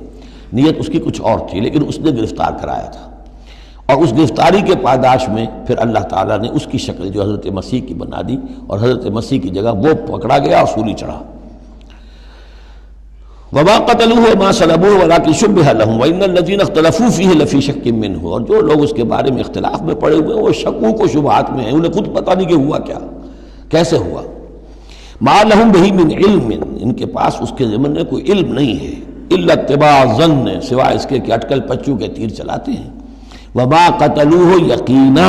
نیت اس کی کچھ اور تھی، لیکن اس نے گرفتار کرایا تھا، اور اس گرفتاری کے پاداش میں پھر اللہ تعالیٰ نے اس کی شکل جو حضرت مسیح کی بنا دی، اور حضرت مسیح کی جگہ وہ پکڑا گیا اور سولی چڑھا۔ وما قتلوه وما صلبوه ولكن شبه لهم وان الذين اختلفوا فيه لفي شك منه، اور جو لوگ اس کے بارے میں اختلاف میں پڑے ہوئے ہیں وہ شکوک و شبہات میں ہیں، انہیں خود پتہ نہیں کہ ہوا کیا، کیسے ہوا۔ ما لهم به من علم، ان کے پاس اس کے ضمن میں کوئی علم نہیں ہے، الا اتباع الظن، سوائے اس کے کہ اٹکل پچو کے تیر چلاتے ہیں۔ وما قتلوه یقینا،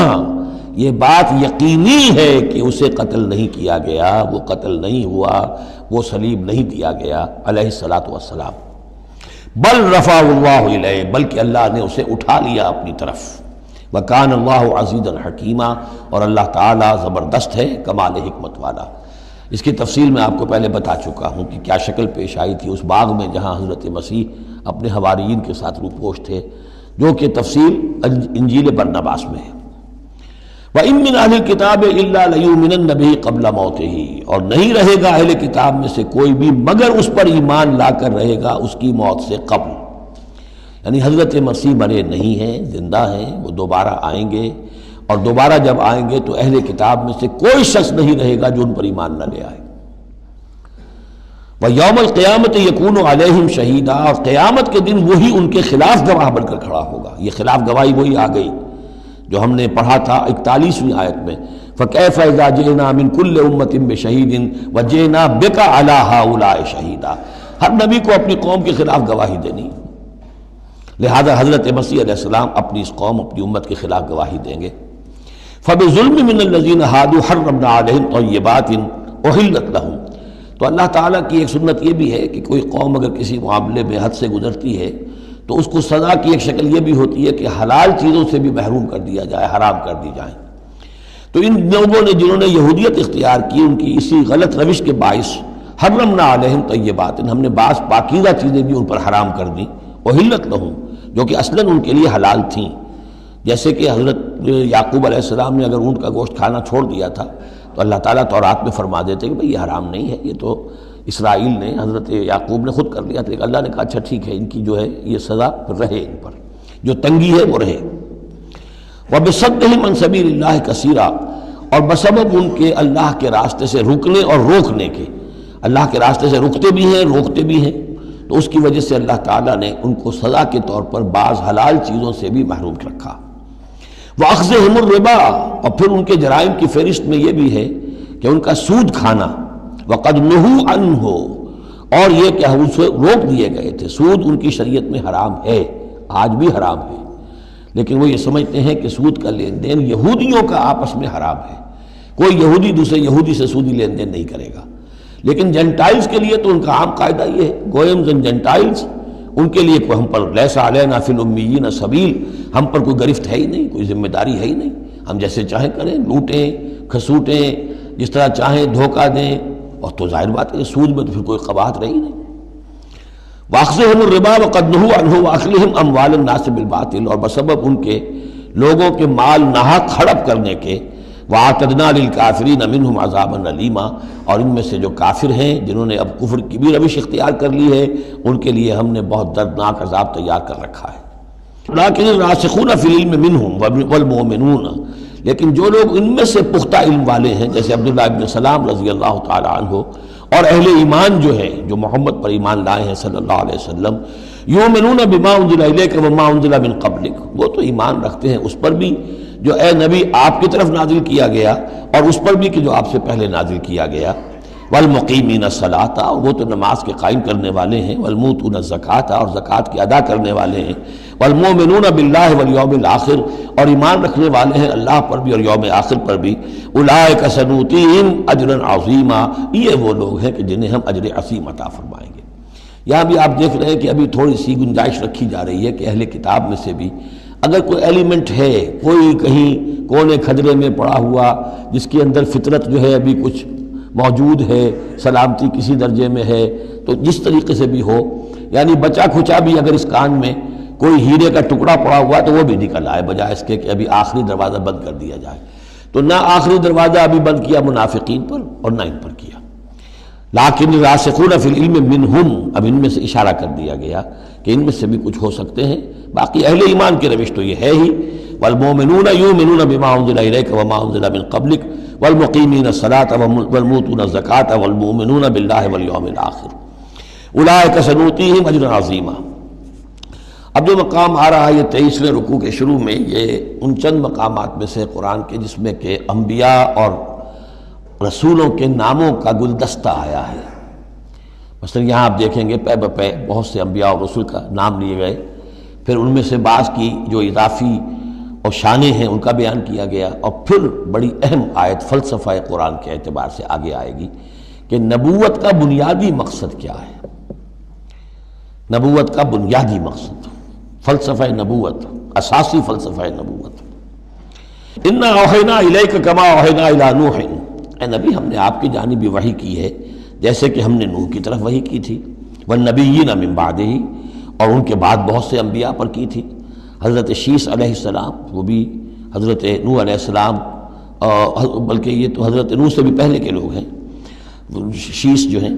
یہ بات یقینی ہے کہ اسے قتل نہیں کیا گیا، وہ قتل نہیں ہوا، وہ صلیب نہیں دیا گیا علیہ الصلاۃ والسلام۔ بل رفع اللہ الیہ، بلکہ اللہ نے اسے اٹھا لیا اپنی طرف۔ وَكَانَ اللَّهُ عَزِيزًا حَكِيمًا، اور اللہ تعالیٰ زبردست ہے، کمال حکمت والا۔ اس کی تفصیل میں آپ کو پہلے بتا چکا ہوں کہ کیا شکل پیش آئی تھی اس باغ میں جہاں حضرت مسیح اپنے حواریین کے ساتھ روپوش تھے، جو کہ تفصیل انجیل برنباس میں ہے۔ وَإِن مِّنْ أَهْلِ الْكِتَابِ إِلَّا لَيُؤْمِنَنَّ بِهِ قَبْلَ مَوْتِهِ، اور نہیں رہے گا اہل کتاب میں سے کوئی بھی مگر اس پر ایمان لا کر رہے گا اس کی موت سے قبل۔ یعنی حضرت مسیح مرے نہیں ہیں، زندہ ہیں، وہ دوبارہ آئیں گے، اور دوبارہ جب آئیں گے تو اہل کتاب میں سے کوئی شخص نہیں رہے گا جو ان پر ایمان نہ لے آئے۔ وَيَوْمَ الْقِيَامَةِ يَكُونُ عَلَيْهِمْ شَهِيدًا، اور قیامت کے دن وہی ان کے خلاف گواہ بن کر کھڑا ہوگا۔ یہ خلاف گواہی وہی آ گئی جو ہم نے پڑھا تھا 41ویں آیت میں، فَكَيْفَ إِذَا جِئْنَا مِن كُلِّ أُمَّةٍ بِشَهِيدٍ وَجِئْنَا بِكَ عَلَىٰ هَٰؤُلَاءِ شَهِيدًا۔ ہر نبی کو اپنی قوم کے خلاف گواہی دینی، لہذا حضرت مسیح علیہ السلام اپنی اس قوم، اپنی امت کے خلاف گواہی دیں گے۔ فَبِظُلْمٍ مِّنَ الَّذِينَ هَادُوا حَرَّمْنَا عَلَيْهِمْ طَيِّبَاتٍ أُحِلَّتْ لَهُمْ۔ تو اللہ تعالیٰ کی ایک سنت یہ بھی ہے کہ کوئی قوم اگر کسی معاملے میں حد سے گزرتی ہے تو اس کو سزا کی ایک شکل یہ بھی ہوتی ہے کہ حلال چیزوں سے بھی محروم کر دیا جائے، حرام کر دی جائیں۔ تو ان لوگوں نے جنہوں نے یہودیت اختیار کی، ان کی اسی غلط روش کے باعث حرمنا علیہم طیبات، ہم نے بعض پاکیزہ چیزیں بھی ان پر حرام کر دیں، احلت لہم، جو کہ اصلاً ان کے لیے حلال تھیں۔ جیسے کہ حضرت یعقوب علیہ السلام نے اگر اونٹ کا گوشت کھانا چھوڑ دیا تھا تو اللہ تعالیٰ تورات میں فرما دیتے کہ بھئی یہ حرام نہیں ہے، یہ تو اسرائیل نے، حضرت یعقوب نے خود کر لیا تھا، لیکن اللہ نے کہا اچھا ٹھیک ہے، ان کی جو ہے یہ سزا رہے، ان پر جو تنگی ہے وہ رہے۔ وَبِصَدِّهِمْ عَنْ سَبِيلِ اللَّهِ كَثِيرًا، اور بسبب ان کے اللہ کے راستے سے رکنے اور روکنے کے، اللہ کے راستے سے رکتے بھی ہیں، روکتے بھی ہیں، تو اس کی وجہ سے اللہ تعالیٰ نے ان کو سزا کے طور پر بعض حلال چیزوں سے بھی محروم رکھا۔ وَأَخْذِهِمُ الرِّبَا، اور پھر ان کے جرائم کی فہرست میں یہ بھی ہے کہ ان کا سود کھانا، وَقَدْ نُهُوا عَنْهُ، اور یہ کہ ہم اسے روک دیے گئے تھے۔ سود ان کی شریعت میں حرام ہے، آج بھی حرام ہے، لیکن وہ یہ سمجھتے ہیں کہ سود کا لین دین یہودیوں کا آپس میں حرام ہے، کوئی یہودی دوسرے یہودی سے سودی لین دین نہیں کرے گا۔ لیکن جنٹائلز کے لیے تو ان کا عام قاعدہ یہ ہے، گوئمز اینڈ جنٹائلز، ان کے لیے کوئی ہم پر لیس علینا فی الامیین سبیل، ہم پر کوئی گرفت ہے ہی نہیں، کوئی ذمہ داری ہے ہی نہیں، ہم جیسے چاہیں کریں، لوٹیں کھسوٹیں، جس طرح چاہیں دھوکہ دیں، اور تو ظاہر بات ہے سود میں تو پھر کوئی قباحت رہی نہیں۔ وَأَخْذِهِمُ الرِّبَا وَقَدْ نُهُوا عَنْهُ وَأَكْلِهِمْ أَمْوَالَ النَّاسِ بِالْبَاطِلِ، اور بسبب ان کے لوگوں کے مال ناحق ہڑپ کرنے کے، وَأَعْتَدْنَا لِلْكَافِرِينَ مِنْهُمْ عَذَابًا أَلِيمًا، اور ان میں سے جو کافر ہیں، جنہوں نے اب کفر کی بھی روش اختیار کر لی ہے، ان کے لیے ہم نے بہت دردناک عذاب تیار کر رکھا ہے۔ لَٰكِنِ الرَّاسِخُونَ فِي الْعِلْمِ مِنْهُمْ وَالْمُؤْمِنُونَ، لیکن جو لوگ ان میں سے پختہ علم والے ہیں، جیسے عبداللہ ابن سلام رضی اللہ تعالی عنہ، اور اہل ایمان جو ہے، جو محمد پر ایمان لائے ہیں صلی اللہ علیہ وسلم، یؤمنون بما انزل الیک وما انزل من قبلک، وہ تو ایمان رکھتے ہیں اس پر بھی جو اے نبی آپ کی طرف نازل کیا گیا، اور اس پر بھی کہ جو آپ سے پہلے نازل کیا گیا۔ والمقیمین الصلاۃ، اور وہ تو نماز کے قائم کرنے والے ہیں، والموتون الزکوٰۃ، اور زکوٰۃ کی ادا کرنے والے ہیں، والمؤمنون باللہ والیوم الآخر، اور ایمان رکھنے والے ہیں اللہ پر بھی اور یوم آخر پر بھی۔ اولئک سنؤتیہم اجرا عظیما، یہ وہ لوگ ہیں کہ جنہیں ہم اجر عظیم عطا فرمائیں گے۔ یہاں بھی آپ دیکھ رہے ہیں کہ ابھی تھوڑی سی گنجائش رکھی جا رہی ہے کہ اہل کتاب میں سے بھی اگر کوئی ایلیمنٹ ہے، کوئی کہیں کونے کھدرے میں پڑا ہوا جس کے اندر فطرت جو ہے ابھی کچھ موجود ہے، سلامتی کسی درجے میں ہے، تو جس طریقے سے بھی ہو، یعنی بچا کھچا بھی اگر اس کان میں کوئی ہیرے کا ٹکڑا پڑا ہوا تو وہ بھی نکل آئے، بجائے اس کے کہ ابھی آخری دروازہ بند کر دیا جائے۔ تو نہ آخری دروازہ ابھی بند کیا منافقین پر اور نہ ان پر کیا۔ لیکن راسخون فی العلم منہم، اب ان میں سے اشارہ کر دیا گیا کہ ان میں سے بھی کچھ ہو سکتے ہیں، باقی اہل ایمان کی روش تو یہ ہے ہی، والمؤمنون یؤمنون بما انزل الیک وما انزل من قبلک والمقیمین الصلاۃ والمؤتون الزکوٰۃ والمؤمنون باللہ والیوم الآخر اولئک سنؤتیہم اجرا عظیما۔ اب جو مقام آ رہا ہے یہ 23ویں رکوع کے شروع میں، یہ ان چند مقامات میں سے قرآن کے جس میں کہ انبیاء اور رسولوں کے ناموں کا گلدستہ آیا ہے۔ مثلا یہاں آپ دیکھیں گے پے بپے بہت سے انبیاء اور رسول کا نام لیے گئے، پھر ان میں سے بعض کی جو اضافی اور شانیں ہیں ان کا بیان کیا گیا، اور پھر بڑی اہم آیت فلسفہ قرآن کے اعتبار سے آگے آئے گی کہ نبوت کا بنیادی مقصد کیا ہے۔ نبوت کا بنیادی مقصد، فلسفہ نبوت، اساسی فلسفہ نبوت۔ انا اوحینا الیک کما اوحینا الی نوح، اے نبی ہم نے آپ کی جانب وحی کی ہے جیسے کہ ہم نے نوح کی طرف وحی کی تھی، والنبیین من بعدہ، اور ان کے بعد بہت سے انبیاء پر کی تھی۔ حضرت شیس علیہ السلام وہ بھی حضرت نوح علیہ السلام، بلکہ یہ تو حضرت نوح سے بھی پہلے کے لوگ ہیں، شیس جو ہیں۔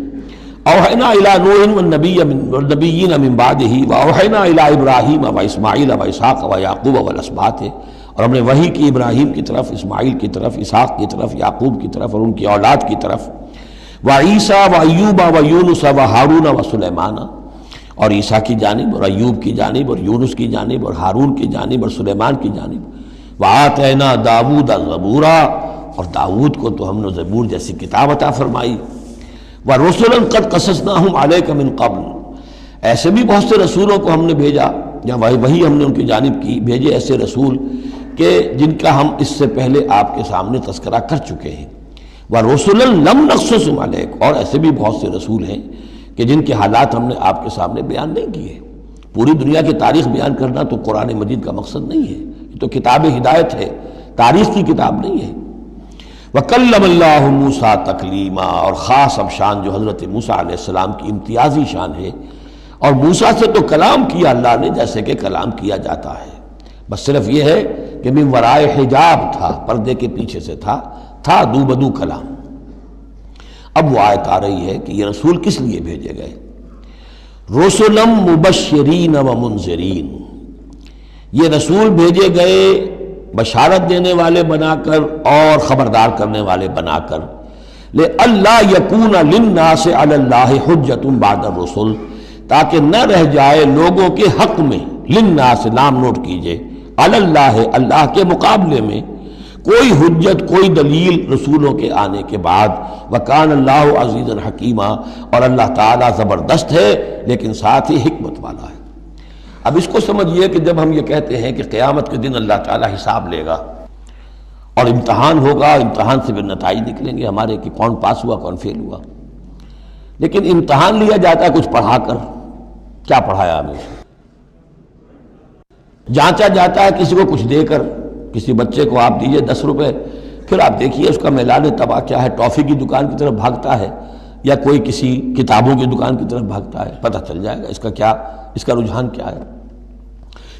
اوحینا الی نوح والنبیین من بعدہ واوحینا الی ابراہیم واسماعیل واسحاق ویعقوب والاسباط، اور ہم نے وحی کی ابراہیم کی طرف، اسماعیل کی طرف، اسحاق کی طرف، یعقوب کی طرف اور ان کی اولاد کی طرف، وعیسیٰ وایوب ویونس وہارون وسلیمان، اور عیسیٰ کی جانب اور ایوب کی جانب اور یونس کی جانب اور ہارون کی جانب اور سلیمان کی جانب، وآتینا داود زبورا، اور داود کو تو ہم نے زبور جیسی کتاب عطا فرمائی، ورسلا قد قصصناہم علیک من قبل، ایسے بھی بہت سے رسولوں کو ہم نے بھیجا، یا وہی ہم نے ان کی جانب کی بھیجے ایسے رسول کہ جن کا ہم اس سے پہلے آپ کے سامنے تذکرہ کر چکے ہیں، ورسلا لم نقصصہم علیک، اور ایسے بھی بہت سے رسول ہیں کہ جن کے حالات ہم نے آپ کے سامنے بیان نہیں کیے۔ پوری دنیا کی تاریخ بیان کرنا تو قرآن مجید کا مقصد نہیں ہے، یہ تو کتاب ہدایت ہے، تاریخ کی کتاب نہیں ہے۔ وَكَلَّمَ اللَّهُ مُوسَىٰ تَكْلِيمًا، اور خاص اب شان جو حضرت موسیٰ علیہ السلام کی امتیازی شان ہے، اور موسیٰ سے تو کلام کیا اللہ نے جیسے کہ کلام کیا جاتا ہے، بس صرف یہ ہے کہ من ورائے حجاب تھا، پردے کے پیچھے سے تھا دو بدو کلام۔ اب وہ آیت آ رہی ہے کہ یہ رسول کس لیے بھیجے گئے؟ رسلا مبشرین و منذرین، یہ رسول بھیجے گئے بشارت دینے والے بنا کر اور خبردار کرنے والے بنا کر، لئلا یکون للناس علی اللہ حجۃ بعد الرسل، تاکہ نہ رہ جائے لوگوں کے حق میں، للناس لام نوٹ کیجئے، علی اللہ اللہ کے مقابلے میں کوئی حجت کوئی دلیل رسولوں کے آنے کے بعد، وکان اللہ عزیزا حکیما، اور اللہ تعالیٰ زبردست ہے لیکن ساتھ ہی حکمت والا ہے۔ اب اس کو سمجھیے کہ جب ہم یہ کہتے ہیں کہ قیامت کے دن اللہ تعالیٰ حساب لے گا اور امتحان ہوگا، امتحان سے پھر نتائج نکلیں گے ہمارے کہ کون پاس ہوا کون فیل ہوا، لیکن امتحان لیا جاتا ہے کچھ پڑھا کر، کیا پڑھایا ہمیں، جانچا جاتا ہے کسی کو کچھ دے کر، کسی بچے کو آپ دیجئے 10 روپے، پھر آپ دیکھیے اس کا میلان تباہ کیا ہے، ٹافی کی دکان کی طرف بھاگتا ہے یا کوئی کسی کتابوں کی دکان کی طرف بھاگتا ہے، پتہ چل جائے گا اس کا رجحان کیا ہے۔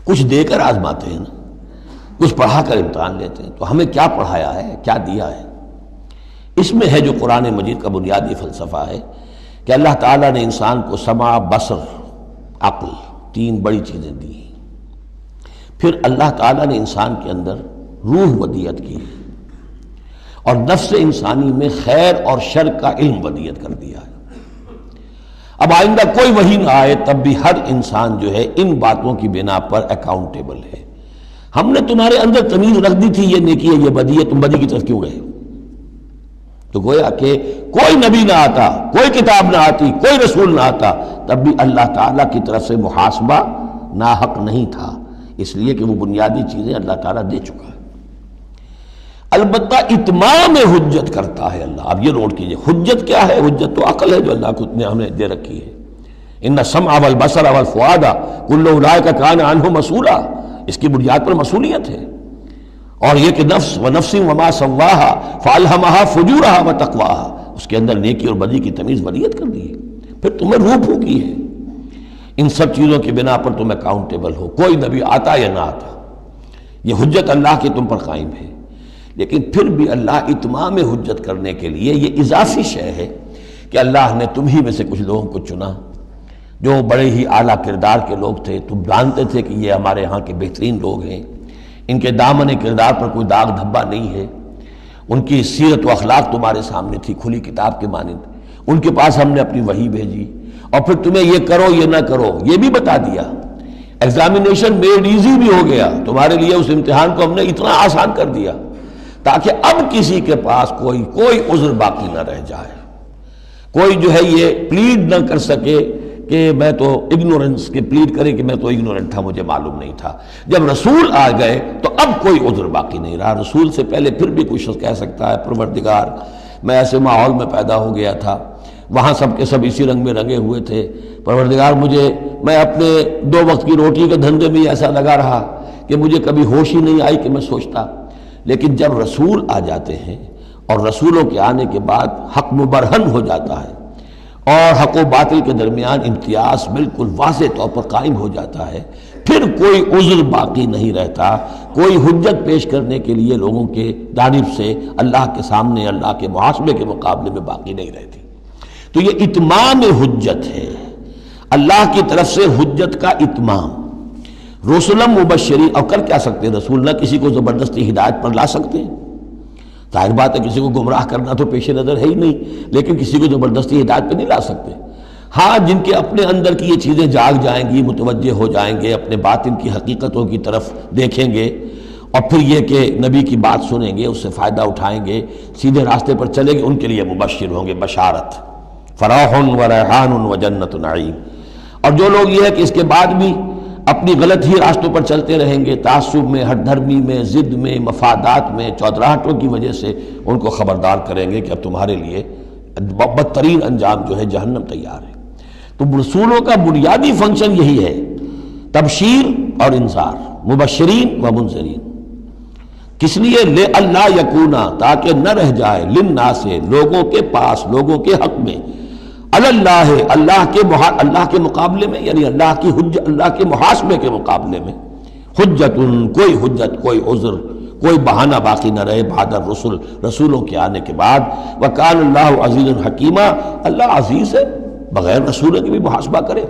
کچھ دے کر آزماتے ہیں نا، کچھ پڑھا کر امتحان لیتے ہیں، تو ہمیں کیا پڑھایا ہے، کیا دیا ہے؟ اس میں ہے جو قرآن مجید کا بنیادی فلسفہ ہے کہ اللہ تعالیٰ نے انسان کو سمع، بصر، عقل، 3 بڑی چیزیں دی، پھر اللہ تعالیٰ نے انسان کے اندر روح ودیت کی اور نفس انسانی میں خیر اور شر کا علم ودیت کر دیا ہے۔ اب آئندہ کوئی وحی نہ آئے تب بھی ہر انسان جو ہے ان باتوں کی بنا پر اکاؤنٹیبل ہے۔ ہم نے تمہارے اندر تمیز رکھ دی تھی، یہ نیکی ہے یہ بدی ہے، تم بدی کی طرف کیوں گئے؟ تو گویا کہ کوئی نبی نہ آتا، کوئی کتاب نہ آتی، کوئی رسول نہ آتا، تب بھی اللہ تعالیٰ کی طرف سے محاسبہ ناحق نہیں تھا، اس لیے کہ وہ بنیادی چیزیں اللہ تعالیٰ دے چکا ہے۔ البتہ اتمام حجت کرتا ہے اللہ۔ اب یہ نوٹ کیجئے، حجت کیا ہے؟ حجت تو عقل ہے جو اللہ کو نے ہمیں دے رکھی ہے۔ ان السمع والبصر والفؤاد کل اولئک کان عنہ مسئولا، اس کی بنیاد پر مسئولیت ہے۔ اور یہ کہ نفس ونفس وما سواها فالہمہا فجورہا وتقواہا، اس کے اندر نیکی اور بدی کی تمیز ودیت کر دی ہے، پھر تمہیں روح پھونکی ہے۔ ان سب چیزوں کی بنا پر تم اکاؤنٹیبل ہو، کوئی نبی آتا یا نہ آتا، یہ حجت اللہ کی تم پر قائم ہے۔ لیکن پھر بھی اللہ اتمام حجت کرنے کے لیے یہ اضافی شے ہے کہ اللہ نے تم ہی میں سے کچھ لوگوں کو چنا جو بڑے ہی اعلیٰ کردار کے لوگ تھے، تم جانتے تھے کہ یہ ہمارے ہاں کے بہترین لوگ ہیں، ان کے دامن کردار پر کوئی داغ دھبا نہیں ہے، ان کی سیرت و اخلاق تمہارے سامنے تھی کھلی کتاب کے مانند، ان کے پاس ہم نے اپنی وحی بھیجی، اور پھر تمہیں یہ کرو یہ نہ کرو یہ بھی بتا دیا۔ ایگزامینیشن میڈ ایزی بھی ہو گیا تمہارے لیے، اس امتحان کو ہم نے اتنا آسان کر دیا تاکہ اب کسی کے پاس کوئی عذر باقی نہ رہ جائے، کوئی جو ہے یہ پلیڈ نہ کر سکے کہ میں تو اگنورنس کے پلیڈ کرے کہ میں تو اگنورنٹ تھا، مجھے معلوم نہیں تھا۔ جب رسول آ گئے تو اب کوئی عذر باقی نہیں رہا۔ رسول سے پہلے پھر بھی کوئی شخص کہہ سکتا ہے پروردگار میں ایسے ماحول میں پیدا ہو گیا تھا، وہاں سب کے سب اسی رنگ میں رنگے ہوئے تھے، پروردگار میں اپنے 2 وقت کی روٹی کے دھندے میں ایسا لگا رہا کہ مجھے کبھی ہوش ہی نہیں آئی کہ میں سوچتا، لیکن جب رسول آ جاتے ہیں اور رسولوں کے آنے کے بعد حق مبرہن ہو جاتا ہے اور حق و باطل کے درمیان امتیاز بالکل واضح طور پر قائم ہو جاتا ہے، پھر کوئی عذر باقی نہیں رہتا، کوئی حجت پیش کرنے کے لیے لوگوں کے جانب سے اللہ کے سامنے اللہ کے محاسبے کے مقابلے میں باقی نہیں رہتی۔ تو یہ اتمام حجت ہے، اللہ کی طرف سے حجت کا اتمام۔ رسلا مبشرین، اور کر کیا سکتے ہیں رسول؟ نہ کسی کو زبردستی ہدایت پر لا سکتے ہیں، ظاہر بات ہے کسی کو گمراہ کرنا تو پیش نظر ہے ہی نہیں، لیکن کسی کو زبردستی ہدایت پہ نہیں لا سکتے۔ ہاں جن کے اپنے اندر کی یہ چیزیں جاگ جائیں گی، متوجہ ہو جائیں گے، اپنے باطن کی حقیقتوں کی طرف دیکھیں گے اور پھر یہ کہ نبی کی بات سنیں گے، اس سے فائدہ اٹھائیں گے، سیدھے راستے پر چلیں گے، ان کے لیے مبشر ہوں گے، بشارت، فراح و ریحان و جنت نعیم۔ اور جو لوگ یہ ہے کہ اس کے بعد بھی اپنی غلط ہی راستوں پر چلتے رہیں گے، تعصب میں، ہٹ دھرمی میں، ضد میں، مفادات میں، چودراہٹوں کی وجہ سے، ان کو خبردار کریں گے کہ اب تمہارے لیے بدترین انجام جو ہے جہنم تیار ہے۔ تو رسولوں کا بنیادی فنکشن یہی ہے، تبشیر اور انذار، مبشرین و منذرین۔ کس لیے؟ لے اللہ یکونا، تاکہ نہ رہ جائے، للناس، لوگوں کے پاس، لوگوں کے حق میں، اللہ، اللہ کے مقابلے میں، یعنی اللہ کی حجت، اللہ کے محاسبے کے مقابلے میں، حجت، کوئی حجت، کوئی عذر، کوئی بہانہ باقی نہ رہے بعد الرسل، رسولوں کے آنے کے بعد۔ وکان اللہ عزیز حکیمہ، اللہ عزیز ہے، بغیر رسولوں کے بھی محاسبہ کرے،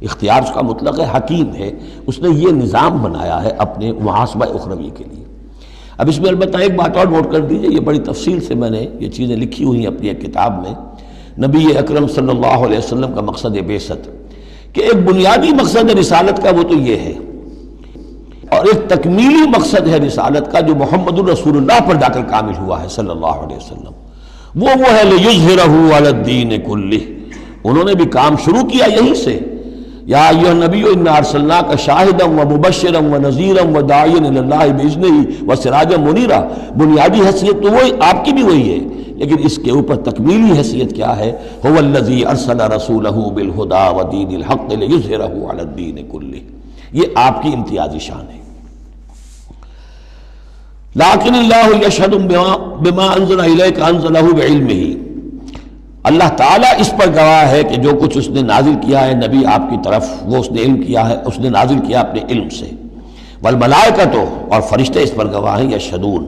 اختیار اس کا مطلق ہے، حکیم ہے، اس نے یہ نظام بنایا ہے اپنے محاسبہ اخروی کے لیے۔ اب اس میں البتہ ایک بات اور نوٹ کر دیجئے، یہ بڑی تفصیل سے میں نے یہ چیزیں لکھی ہوئی ہیں اپنی ایک کتاب میں، نبی اکرم صلی اللہ علیہ وسلم کا مقصد بعثت، کہ ایک بنیادی مقصد رسالت کا وہ تو یہ ہے، اور ایک تکمیلی مقصد ہے رسالت کا جو محمد الرسول اللہ پر جا کر کامل ہوا ہے صلی اللہ علیہ وسلم، وہ ہے لِيُظْهِرَهُ عَلَى الدِّينِ كُلِّهِ۔ انہوں نے بھی کام شروع کیا یہیں سے، یا ایھا النبی انا ارسلناک شاہدا ومبشرا ونذیرا وداعیا الی اللہ باذنہ وسراجا منیرا۔ بنیادی حیثیت تو وہی آپ کی بھی وہی ہے، لیکن اس کے اوپر تکمیلی حیثیت کیا ہے؟ هو الذی ارسل رسولہ بالہدی ودین الحق لیظہرہ علی الدین کلہ۔ یہ آپ کی امتیازی شان ہے۔ لیکن اللہ یشہد بما انزل الیک انزلہ بعلمہ، اللہ تعالیٰ اس پر گواہ ہے کہ جو کچھ اس نے نازل کیا ہے نبی آپ کی طرف، وہ اس نے علم کیا ہے، اس نے نازل کیا اپنے علم سے۔ والملائکۃ، اور فرشتے اس پر گواہ ہیں، یشہدون۔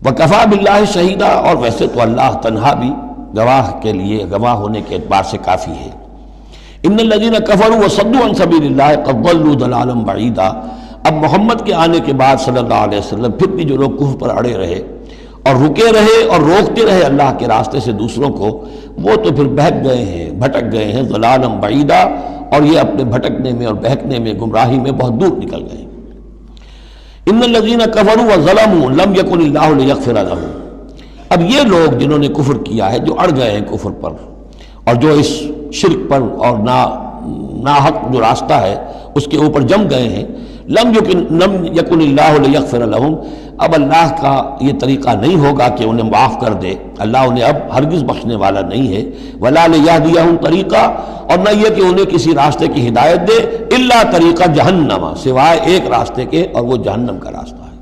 وکفیٰ باللہ شہیدا، اور ویسے تو اللہ تنہا بھی گواہ کے لیے، گواہ ہونے کے اعتبار سے کافی ہے۔ ان الذین کفروا وصدوا عن سبیل اللہ قد ضلوا ضلالا بعیدا۔ اب محمد کے آنے کے بعد صلی اللہ علیہ وسلم پھر بھی جو لوگ کفر پر اڑے رہے اور رکے رہے اور روکتے رہے اللہ کے راستے سے دوسروں کو، وہ تو پھر بہک گئے ہیں، بھٹک گئے ہیں، ضلالا بعیدا، اور یہ اپنے بھٹکنے میں اور بہکنے میں، گمراہی میں بہت دور نکل گئے۔ ان الذین کفروا وظلموا لم یکن اللہ لیغفر لهم۔ اب یہ لوگ جنہوں نے کفر کیا ہے، جو اڑ گئے ہیں کفر پر اور جو اس شرک پر اور ناحق جو راستہ ہے اس کے اوپر جم گئے ہیں، لم یکن اللہ لیغفر لهم، اب اللہ کا یہ طریقہ نہیں ہوگا کہ انہیں معاف کر دے، اللہ انہیں اب ہرگز بخشنے والا نہیں ہے۔ ولا لیہدیہم طریقہ، اور نہ یہ کہ انہیں کسی راستے کی ہدایت دے، الا طریقہ جہنم، سوائے ایک راستے کے، اور وہ جہنم کا راستہ ہے۔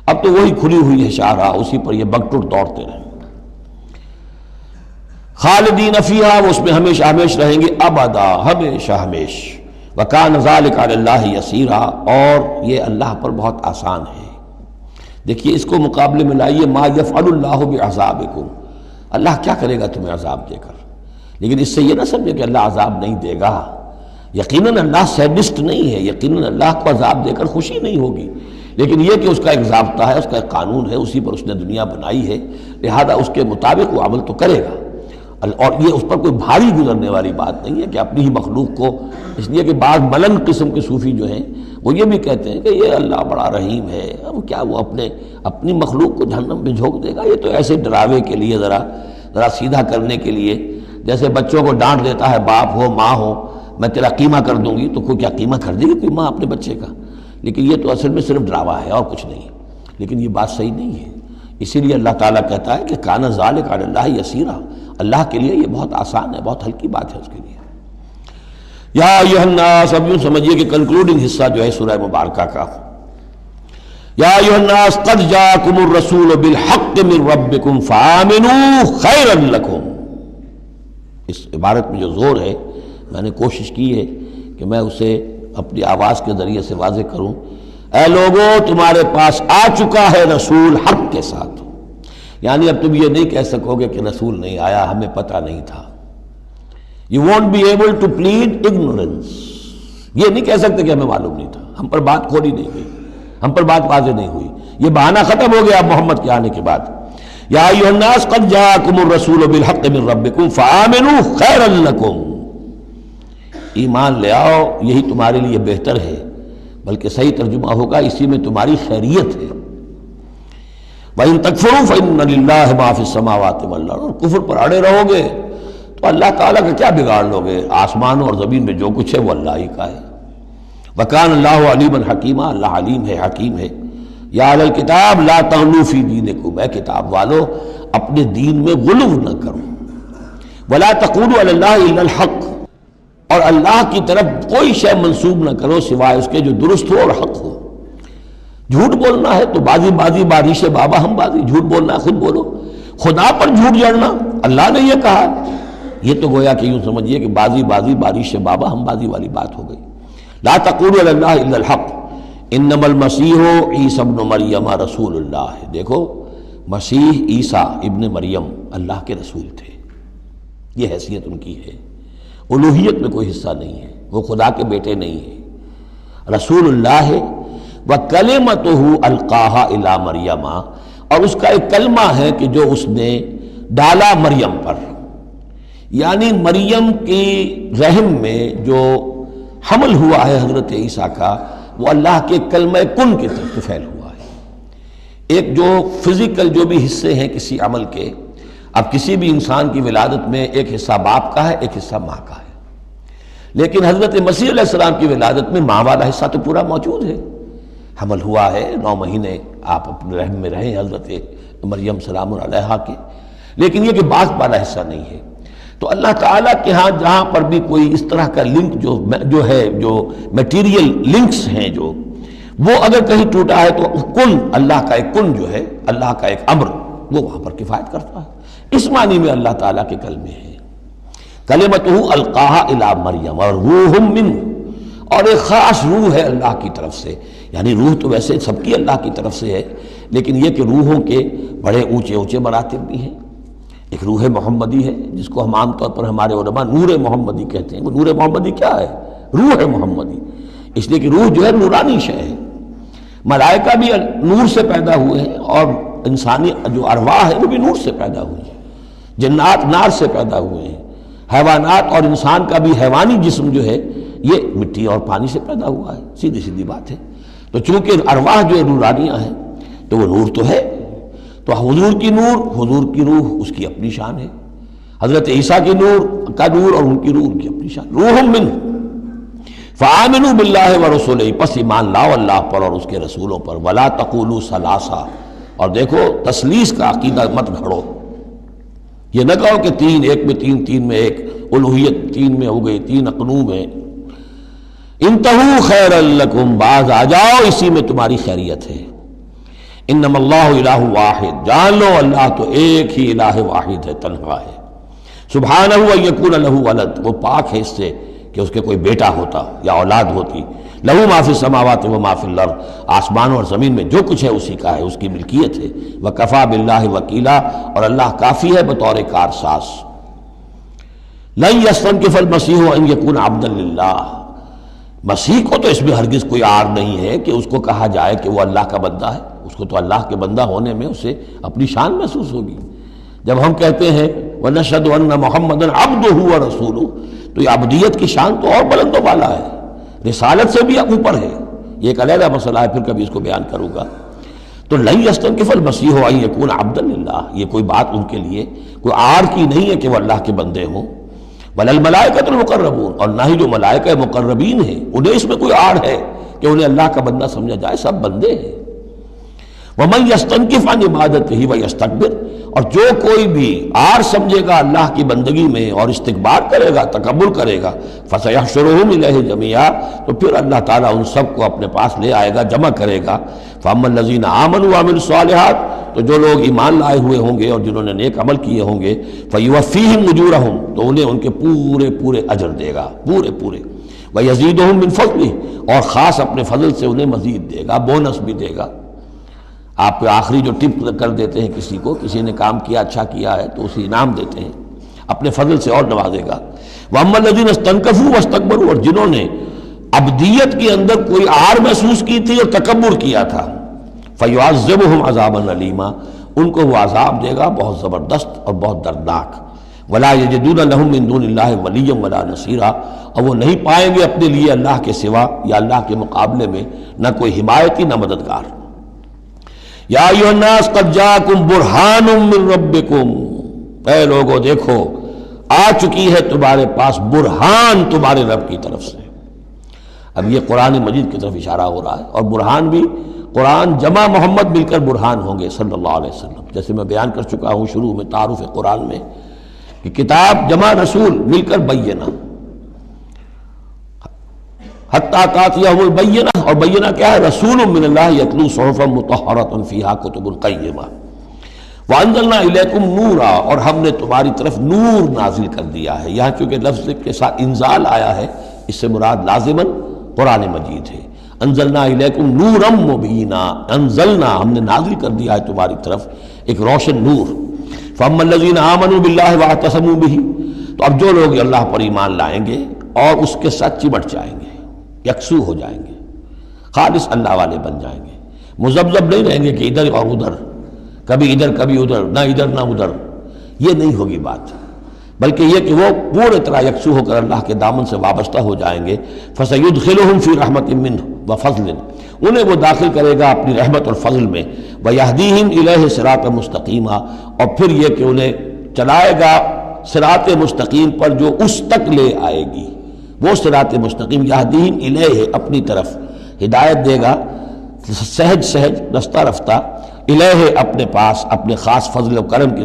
اب تو وہی کھلی ہوئی ہے شاہراہ، اسی پر یہ بگٹر دوڑتے رہیں، خالدین فیہا، وہ اس میں ہمیشہ ہمیش رہیں گے، ابدا، ہمیشہ ہمیش۔ وکان ذلک علی اللہ یسیرا، اور یہ اللہ پر بہت آسان ہے۔ دیکھیے اس کو مقابلے میں لائیے، ما یفعل اللہ بعذابکم، اللہ کیا کرے گا تمہیں عذاب دے کر، لیکن اس سے یہ نہ سمجھے کہ اللہ عذاب نہیں دے گا۔ یقیناً اللہ سیڈسٹ نہیں ہے، یقیناً اللہ کو عذاب دے کر خوشی نہیں ہوگی، لیکن یہ کہ اس کا ایک ضابطہ ہے، اس کا ایک قانون ہے، اسی پر اس نے دنیا بنائی ہے، لہذا اس کے مطابق وہ عمل تو کرے گا، اور یہ اس پر کوئی بھاری گزرنے والی بات نہیں ہے کہ اپنی ہی مخلوق کو، اس لیے کہ بعض ملنگ قسم کے صوفی جو ہیں وہ یہ بھی کہتے ہیں کہ یہ اللہ بڑا رحیم ہے، اب کیا وہ اپنی مخلوق کو جہنم میں جھونک دے گا؟ یہ تو ایسے ڈراوے کے لیے، ذرا سیدھا کرنے کے لیے، جیسے بچوں کو ڈانٹ دیتا ہے باپ ہو ماں ہو، میں تیرا قیمہ کر دوں گی، تو کوئی کیا قیمہ کر دے گی کوئی ماں اپنے بچے کا؟ لیکن یہ تو اصل میں صرف ڈراوا ہے اور کچھ نہیں، لیکن یہ بات صحیح نہیں ہے۔ اسی لیے اللہ تعالیٰ کہتا ہے کہ کان ذالک علی اللہ یسیرا، اللہ کے لیے یہ بہت آسان ہے، بہت ہلکی بات ہے اس کے لیے۔ یا ایھا الناس، اب یوں سمجھیے کہ کنکلوڈنگ حصہ جو ہے سورہ مبارکہ کا، یا ایھا الناس قد جاءکم الرسول بالحق من ربکم فآمنوا خیرا لکم. اس عبارت میں جو زور ہے میں نے کوشش کی ہے کہ میں اسے اپنی آواز کے ذریعے سے واضح کروں. اے لوگوں تمہارے پاس آ چکا ہے رسول حق کے ساتھ، یعنی اب تم یہ نہیں کہہ سکو گے کہ رسول نہیں آیا ہمیں پتہ نہیں تھا. You won't be able to plead ignorance. یہ نہیں کہہ سکتے کہ ہمیں معلوم نہیں تھا، ہم پر بات کھولی نہیں گئی، ہم پر بات واضح نہیں ہوئی. یہ بہانہ ختم ہو گیا اب محمد کے آنے کے بعد. یا ایھا الناس قد جاءکم الرسول بالحق من ربکم فآمنوا خیرا لکم. ایمان لے آؤ یہی تمہارے لیے بہتر ہے، بلکہ صحیح ترجمہ ہوگا اسی میں تمہاری خیریت ہے. وَإِن تَكْفُرُوا فَإِنَّ لِلَّهِ مَا فِي السَّمَاوَاتِ وَالْأَرْضِ. اور کفر پر اڑے رہو گے تو اللہ تعالیٰ کا کیا بگاڑ لو گے؟ آسمانوں اور زمین میں جو کچھ ہے وہ اللہ ہی کا ہے. وَكَانَ اللَّهُ عَلِيمًا حَكِيمًا. اللہ علیم ہے حکیم ہے. یا اہل الکتاب لا تغلوا فی دینکم. اے کتاب والو اپنے دین میں غلو نہ کرو. وَلَا تَقُولُوا عَلَى اللَّهِ إِلَّا الْحَقَّ. اور اللہ کی طرف کوئی شے منسوب نہ کرو سوائے اس کے جو درست ہو اور حق ہو. جھوٹ بولنا ہے تو بازی بارش بابا ہم بازی. جھوٹ بولنا ہے خود بولو. خدا پر جھوٹ جڑنا اللہ نے یہ کہا، یہ تو گویا کہ یوں سمجھیے کہ بازی بارش بابا ہم بازی والی بات ہو گئی. لا تقولوا علی اللہ الا الحق انما المسیح عیسی ابن مریم رسول اللہ. دیکھو مسیح عیسیٰ ابن مریم اللہ کے رسول تھے، یہ حیثیت ان کی ہے. الوہیت میں کوئی حصہ نہیں ہے، وہ خدا کے بیٹے نہیں ہیں، رسول اللہ ہے. وَكَلِمَتُهُ أَلْقَاهَا إِلَىٰ مَرْيَمَ. اور اس کا ایک کلمہ ہے کہ جو اس نے ڈالا مریم پر، یعنی مریم کی رحم میں جو حمل ہوا ہے حضرت عیسیٰ کا وہ اللہ کے کلمہ کن کی طرف فعل ہوا ہے. ایک جو فزیکل جو بھی حصے ہیں کسی عمل کے، اب کسی بھی انسان کی ولادت میں ایک حصہ باپ کا ہے ایک حصہ ماں کا ہے، لیکن حضرت مسیح علیہ السلام کی ولادت میں ماں والا حصہ تو پورا موجود ہے. حمل ہوا ہے، 9 مہینے آپ اپنے رحم میں رہے حضرت مریم سلام علیہا کے، لیکن یہ کہ باپ والا حصہ نہیں ہے. تو اللہ تعالیٰ کے ہاں جہاں پر بھی کوئی اس طرح کا لنک جو ہے جو میٹیریل لنکس ہیں جو وہ اگر کہیں ٹوٹا ہے تو کن، اللہ کا ایک کن جو ہے، اللہ کا ایک امر، وہ وہاں پر کفایت کرتا ہے. اس معنی میں اللہ تعالیٰ کے کلمے ہیں. کلمتہ القاہا الی مریم اور روح منہ. اور ایک خاص روح ہے اللہ کی طرف سے، یعنی روح تو ویسے سب کی اللہ کی طرف سے ہے، لیکن یہ کہ روحوں کے بڑے اونچے مراتب بھی ہیں. ایک روح محمدی ہے جس کو ہم عام طور پر ہمارے علماء نور محمدی کہتے ہیں. وہ نور محمدی کیا ہے؟ روح محمدی. اس لیے کہ روح جو ہے نورانی شے ہے. ملائکہ بھی نور سے پیدا ہوئے ہیں اور انسانی جو ارواح ہے وہ بھی نور سے پیدا ہوئی ہیں. جنات نار سے پیدا ہوئے ہیں. حیوانات اور انسان کا بھی حیوانی جسم جو ہے یہ مٹی اور پانی سے پیدا ہوا ہے. سیدھی بات ہے. تو چونکہ ارواح جو نورانیاں ہیں تو وہ نور تو ہے. تو حضور کی نور، حضور کی روح اس کی اپنی شان ہے. حضرت عیسیٰ کی نور کا نور اور ان کی روح ان کی اپنی شان. روح منہ فآمنوا باللہ ورسولہ. پس ایمان لاؤ اللہ پر اور اس کے رسولوں پر. ولا تقولوا ثلاثہ. اور دیکھو تثلیث کا عقیدہ مت گھڑو. یہ نہ کہو کہ 3 ایک میں 3 3 میں ایک، الوہیت 3 میں ہو گئی، 3 اقنوم ہے. انتہوا خیرا لکم. باز آ جاؤ اسی میں تمہاری خیریت ہے. انما اللہ الہ واحد. جان لو اللہ تو ایک ہی الہ واحد ہے، تنہا ہے. سبحانہ ان یکون لہ ولد. وہ پاک ہے اس سے کہ اس کے کوئی بیٹا ہوتا یا اولاد ہوتی. لہ ما فی السماوات و ما فی الارض. آسمانوں اور زمین میں جو کچھ ہے اسی کا ہے، اس کی ملکیت ہے. وکفی باللہ وکیلا. اور اللہ کافی ہے بطور کارساز. لن یستنکف المسیح ان یکون عبدا للہ. مسیح کو تو اس میں ہرگز کوئی عار نہیں ہے کہ اس کو کہا جائے کہ وہ اللہ کا بندہ ہے. اس کو تو اللہ کے بندہ ہونے میں اسے اپنی شان محسوس ہوگی. جب ہم کہتے ہیں وَنَشْهَدُ أَنَّ مُحَمَّدًا عَبْدُهُ وَرَسُولُهُ تو یہ عبدیت کی شان تو اور بلند و بالا ہے، رسالت سے بھی اوپر ہے. یہ ایک علیحدہ مسئلہ ہے، پھر کبھی اس کو بیان کروں گا. تو لن یستنکف المسیح ان یکون عبدا للہ. یہ کوئی بات ان کے لیے کوئی عار کی نہیں ہے کہ وہ اللہ کے بندے ہوں. بل الملائکۃ المقربون. اور نہ ہی جو ملائکہ مقربین ہیں انہیں اس میں کوئی عار ہے کہ انہیں اللہ کا بندہ سمجھا جائے. سب بندے ہیں. وَمَن يَسْتَنْكِفْ عَنْ عِبَادَتِهِ وَيَسْتَكْبِرْ، اور جو کوئی بھی عار سمجھے گا اللہ کی بندگی میں اور استکبار کرے گا، تکبر کرے گا، فَسَيَحْشُرُهُمْ إِلَيْهِ جَمِيعًا، تو پھر اللہ تعالیٰ ان سب کو اپنے پاس لے آئے گا، جمع کرے گا۔ فَأَمَّا الَّذِينَ آمَنُوا وَعَمِلُوا الصَّالِحَاتِ، تو جو لوگ ایمان لائے ہوئے ہوں گے اور جنہوں نے نیک عمل کیے ہوں گے، فَيُوَفِّيهِمْ أُجُورَهُمْ، تو انہیں ان کے پورے اجر دے گا، پورے وَيَزِيدُهُمْ مِنْ فَضْلِهِ، اور خاص اپنے فضل سے انہیں مزید دے گا، بونس بھی دے گا۔ آپ آخری جو ٹپ کر دیتے ہیں کسی کو، کسی نے کام کیا اچھا کیا ہے تو اسے انعام دیتے ہیں، اپنے فضل سے اور نوازے گا۔ وَأَمَّا الَّذِينَ اسْتَنكَفُوا وَاسْتَكْبَرُوا، اور جنہوں نے عبدیت کے اندر کوئی عار محسوس کی تھی اور تکبر کیا تھا، فَيُعَذِّبُهُمْ عَذَابًا أَلِيمًا، ان کو وہ عذاب دے گا بہت زبردست اور بہت دردناک۔ وَلَا يَجِدُونَ لَهُم مِّن دُونِ اللَّهِ وَلِيًّا وَلَا نَصِيرًا، اور وہ نہیں پائیں گے اپنے لیے اللہ کے سوا یا اللہ کے مقابلے میں نہ کوئی حمایتی نہ مددگار۔ یا ایھا الناس قد جاءکم برہان من ربکم، اے لوگو دیکھو آ چکی ہے تمہارے پاس برہان تمہارے رب کی طرف سے۔ اب یہ قرآن مجید کی طرف اشارہ ہو رہا ہے، اور برہان بھی قرآن جمع محمد مل کر برہان ہوں گے صلی اللہ علیہ وسلم، جیسے میں بیان کر چکا ہوں شروع میں تعارف قرآن میں کہ کتاب جمع رسول مل کر بینہ، حتیٰ تأتیہم البینہ، اور بینہ کیا ہے؟ رسول من اللہ یتلو صحفا مطہرۃ فیہا کتب قیمہ، وانزلنا الیکم نورا، اور ہم نے تمہاری طرف نور نازل کر دیا ہے۔ یہاں چونکہ لفظ کے ساتھ انزال آیا ہے، اس سے مراد لازماً قرآن مجید ہے۔ انزلنا الیکم نورا مبینا، انزلنا ہم نے نازل کر دیا ہے تمہاری طرف ایک روشن نور۔ فاما الذین آمنوا باللہ واعتصموا بہ، تو اب جو لوگ اللہ پر ایمان لائیں گے اور اس کے ساتھ چمٹ جائیں گے، یکسو ہو جائیں گے، خالص اللہ والے بن جائیں گے، مذبذب نہیں رہیں گے کہ ادھر اور ادھر، کبھی ادھر کبھی ادھر، نہ ادھر نہ ادھر، یہ نہیں ہوگی بات، بلکہ یہ کہ وہ پورے طرح یکسو ہو کر اللہ کے دامن سے وابستہ ہو جائیں گے۔ فَسَيُدْخِلُهُمْ فِي رَحْمَةٍ مِّنْهُ وَفَضْلٍ، انہیں وہ داخل کرے گا اپنی رحمت اور فضل میں، وَيَهْدِيهِمْ إِلَيْهِ صِرَاطًا مُسْتَقِيمًا، اور پھر یہ کہ انہیں چلائے گا صراط مستقیم پر جو اس تک لے آئے گی، وہ صراط مستقیم، یہدیہم الیہ اپنی طرف ہدایت دے گا، سہج رفتہ رفتہ، الیہ اپنے پاس اپنے خاص فضل و کرم کی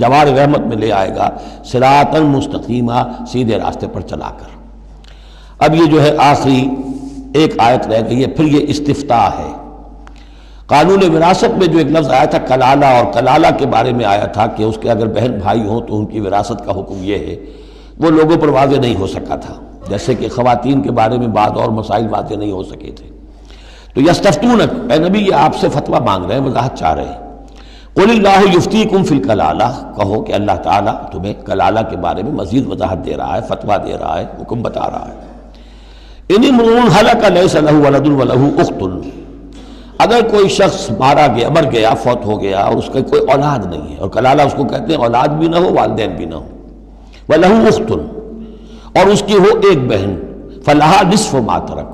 جوار رحمت میں لے آئے گا، صراطا مستقیما، سیدھے راستے پر چلا کر۔ اب یہ جو ہے آخری ایک آیت رہ گئی ہے، پھر یہ استفتاء ہے۔ قانون وراثت میں جو ایک لفظ آیا تھا کلالہ، اور کلالہ کے بارے میں آیا تھا کہ اس کے اگر بہن بھائی ہوں تو ان کی وراثت کا حکم یہ ہے، وہ لوگوں پر واضح نہیں ہو سکا تھا، جیسے کہ خواتین کے بارے میں بعض اور مسائل واضح نہیں ہو سکے تھے۔ تو یستفتونک، اے نبی یہ آپ سے فتویٰ مانگ رہے ہیں، وضاحت چاہ رہے ہیں۔ قل اللہ یفتیکم فی الکلالہ، کہو کہ اللہ تعالیٰ تمہیں کلالہ کے بارے میں مزید وضاحت دے رہا ہے، فتویٰ دے رہا ہے، حکم بتا رہا ہے۔ ان امرؤ ہلک لیس لہ ولد ولہ اخت، اگر کوئی شخص مر گیا، فوت ہو گیا اور اس کا کوئی اولاد نہیں ہے، اور کلالہ اس کو کہتے ہیں اولاد بھی نہ ہو والدین بھی نہ ہو، ولہ اخت، اور اس کی ہو ایک بہن، فلہا نصف ما ترک،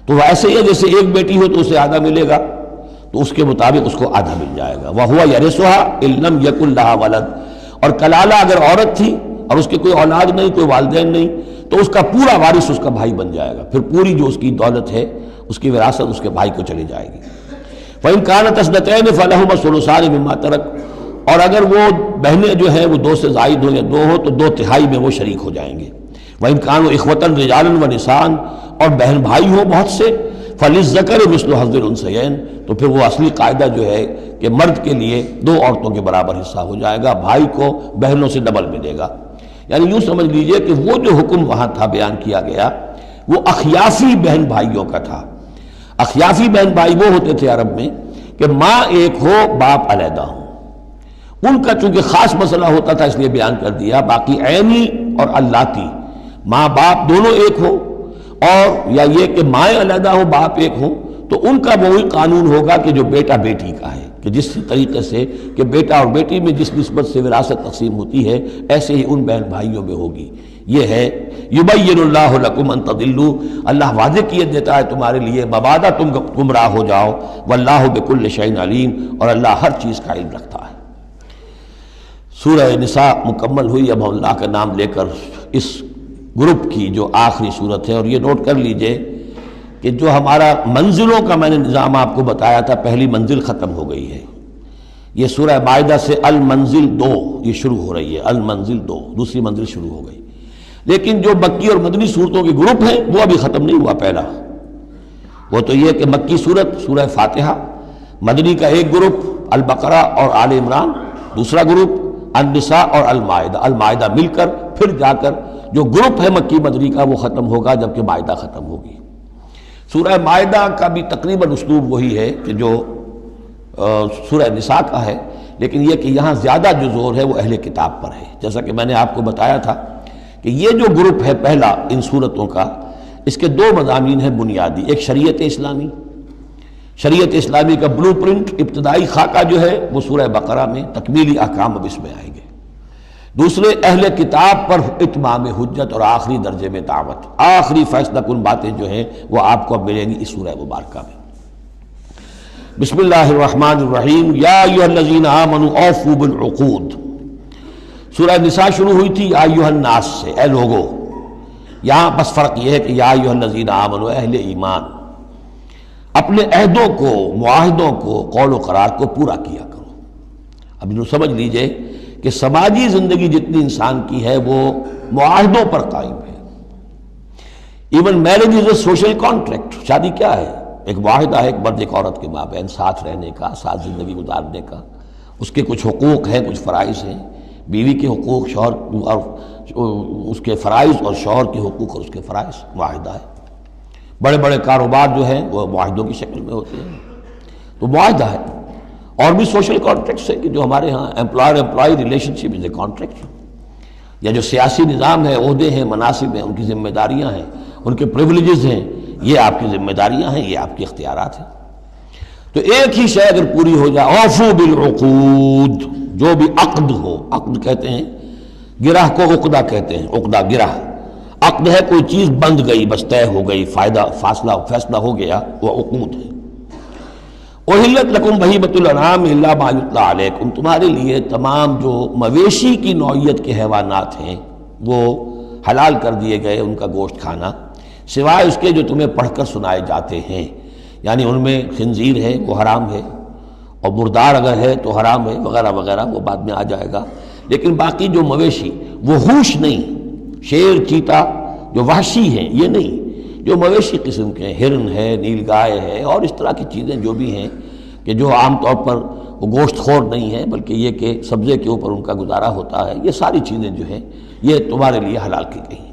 تو ایسے ہی جیسے ایک بیٹی ہو تو اسے آدھا ملے گا، تو اس کے مطابق اس کو آدھا مل جائے گا۔ وَهُوَ يَرِثُهَا إِن لَّمْ يَكُن لَّهَا وَلَدٌ، اور کلالہ اگر عورت تھی اور اس کے کوئی اولاد نہیں، کوئی والدین نہیں، تو اس کا پورا وارث اس کا بھائی بن جائے گا، پھر پوری جو اس کی دولت ہے، اس کی وراثت اس کے بھائی کو چلی جائے گی۔ وَإِن كَانَتْ اثْنَتَيْنِ فَلَهُمَا الثُّلُثَانِ مِمَّا تَرَكَ، اور اگر وہ بہنیں جو ہیں وہ 2 سے زائد ہو یا 2 ہو تو 2/3 میں وہ شریک ہو جائیں گے۔ وَإِن كَانُوا إِخْوَةً رِجَالًا وَنِسَاءً، اور بہن بھائی ہوں بہت سے، فَلِلذَّكَرِ مِثْلُ حَظِّ الْأُنثَيَيْنِ، تو پھر وہ اصلی قاعدہ جو ہے کہ مرد کے لیے 2 عورتوں کے برابر حصہ ہو جائے گا، بھائی کو بہنوں سے ڈبل ملے گا۔ یعنی یوں سمجھ لیجئے کہ وہ جو حکم وہاں تھا بیان کیا گیا وہ اخیافی بہن بھائیوں کا تھا۔ اخیافی بہن بھائی وہ ہوتے تھے عرب میں کہ ماں ایک ہو باپ علیحدہ ہو، ان کا چونکہ خاص مسئلہ ہوتا تھا اس لیے بیان کر دیا۔ باقی عینی اور اللاتی، ماں باپ دونوں ایک ہو، اور یا یہ کہ مائیں علیحدہ ہو باپ ایک ہو، تو ان کا وہی قانون ہوگا کہ جو بیٹا بیٹی کا ہے، کہ جس طریقے سے کہ بیٹا اور بیٹی میں جس نسبت سے وراثت تقسیم ہوتی ہے ایسے ہی ان بہن بھائیوں میں ہوگی۔ یہ ہے یبین اللہ لکم ان تضلوا، اللہ واضح کیے دیتا ہے تمہارے لیے مبادا تم گمراہ ہو جاؤ، واللہ بکل شیء علیم، اور اللہ ہر چیز کا علم رکھتا ہے۔ سورہ نساء مکمل ہوئی، اب اللہ کا نام لے کر اس گروپ کی جو آخری صورت ہے، اور یہ نوٹ کر لیجئے کہ جو ہمارا منزلوں کا میں نے نظام آپ کو بتایا تھا، پہلی منزل ختم ہو گئی ہے، یہ سورہ مائدہ سے المنزل 2 یہ شروع ہو رہی ہے، المنزل 2 دوسری منزل شروع ہو گئی۔ لیکن جو مکی اور مدنی صورتوں کے گروپ ہیں وہ ابھی ختم نہیں ہوا۔ پہلا وہ تو یہ کہ مکی صورت سورہ فاتحہ، مدنی کا ایک گروپ البقرہ اور آل عمران، دوسرا گروپ النساء اور المائدہ، المائدہ مل کر پھر جا کر جو گروپ ہے مکی مدنی کا وہ ختم ہوگا جبکہ مائدہ ختم ہوگی۔ سورہ مائدہ کا بھی تقریباً اسلوب وہی ہے کہ جو سورہ نساء کا ہے، لیکن یہ کہ یہاں زیادہ جو زور ہے وہ اہل کتاب پر ہے۔ جیسا کہ میں نے آپ کو بتایا تھا کہ یہ جو گروپ ہے پہلا ان صورتوں کا، اس کے 2 مضامین ہیں بنیادی، ایک شریعت اسلامی، شریعت اسلامی کا بلو پرنٹ ابتدائی خاکہ جو ہے وہ سورہ بقرہ میں، تکمیلی احکام اب اس میں آئیں گے۔ دوسرے اہل کتاب پر اتمام حجت اور آخری درجے میں دعوت، آخری فیصلہ کن باتیں جو ہیں وہ آپ کو اب ملیں گی اس سورہ مبارکہ میں۔ بسم اللہ الرحمن الرحیم، یا ایھا الذین آمنوا اوفوا بالعقود۔ سورہ نساء شروع ہوئی تھی یا ایھا الناس سے، اے لوگو۔ یہاں بس فرق یہ ہے کہ یا ایھا الذین آمنوا، اہل ایمان، اپنے عہدوں کو، معاہدوں کو، قول و قرار کو پورا کیا کرو۔ اب انہوں سمجھ لیجئے کہ سماجی زندگی جتنی انسان کی ہے وہ معاہدوں پر قائم ہے۔ Even marriage is a social contract, شادی کیا ہے؟ ایک معاہدہ ہے ایک مرد ایک عورت کے مابین ساتھ رہنے کا، ساتھ زندگی گزارنے کا۔ اس کے کچھ حقوق ہیں، کچھ فرائض ہیں، بیوی کے حقوق، شوہر اور اس کے فرائض، اور شوہر کے حقوق اور اس کے فرائض، معاہدہ ہے۔ بڑے بڑے کاروبار جو ہیں وہ معاہدوں کی شکل میں ہوتے ہیں، تو معاہدہ ہے۔ اور بھی سوشل کانٹریکٹس ہیں کہ جو ہمارے ہاں employer employee relationship is a contract, یا جو سیاسی نظام ہے، عہدے ہیں، مناصب ہیں، ان کی ذمہ داریاں ہیں، ان کے پریویلیجز ہیں، یہ آپ کی ذمہ داریاں ہیں، یہ آپ کے اختیارات ہیں۔ تو ایک ہی شے اگر پوری ہو جائے، اوفوا بالعقود، جو بھی عقد ہو، عقد کہتے ہیں گرہ کو، عقدہ کہتے ہیں، عقدہ گرہ، عقد ہے کوئی چیز بند گئی، بس طے ہو گئی، فیصلہ ہو گیا، وہ عقود ہے۔ احلت لکم بہیمۃ الانعام الا ما یتلی علیکم، تمہارے لیے تمام جو مویشی کی نوعیت کے حیوانات ہیں وہ حلال کر دیے گئے، ان کا گوشت کھانا، سوائے اس کے جو تمہیں پڑھ کر سنائے جاتے ہیں، یعنی ان میں خنزیر ہے وہ حرام ہے، اور مردار اگر ہے تو حرام ہے، وغیرہ وغیرہ، وہ بعد میں آ جائے گا۔ لیکن باقی جو مویشی وہ ہوش نہیں، شیر چیتا جو وحشی ہیں یہ نہیں، جو مویشی قسم کے، ہرن ہے، نیل گائے ہے، اور اس طرح کی چیزیں جو بھی ہیں کہ جو عام طور پر وہ گوشت خور نہیں ہے بلکہ یہ کہ سبزے کے اوپر ان کا گزارا ہوتا ہے، یہ ساری چیزیں جو ہیں یہ تمہارے لیے حلال کی گئی ہیں۔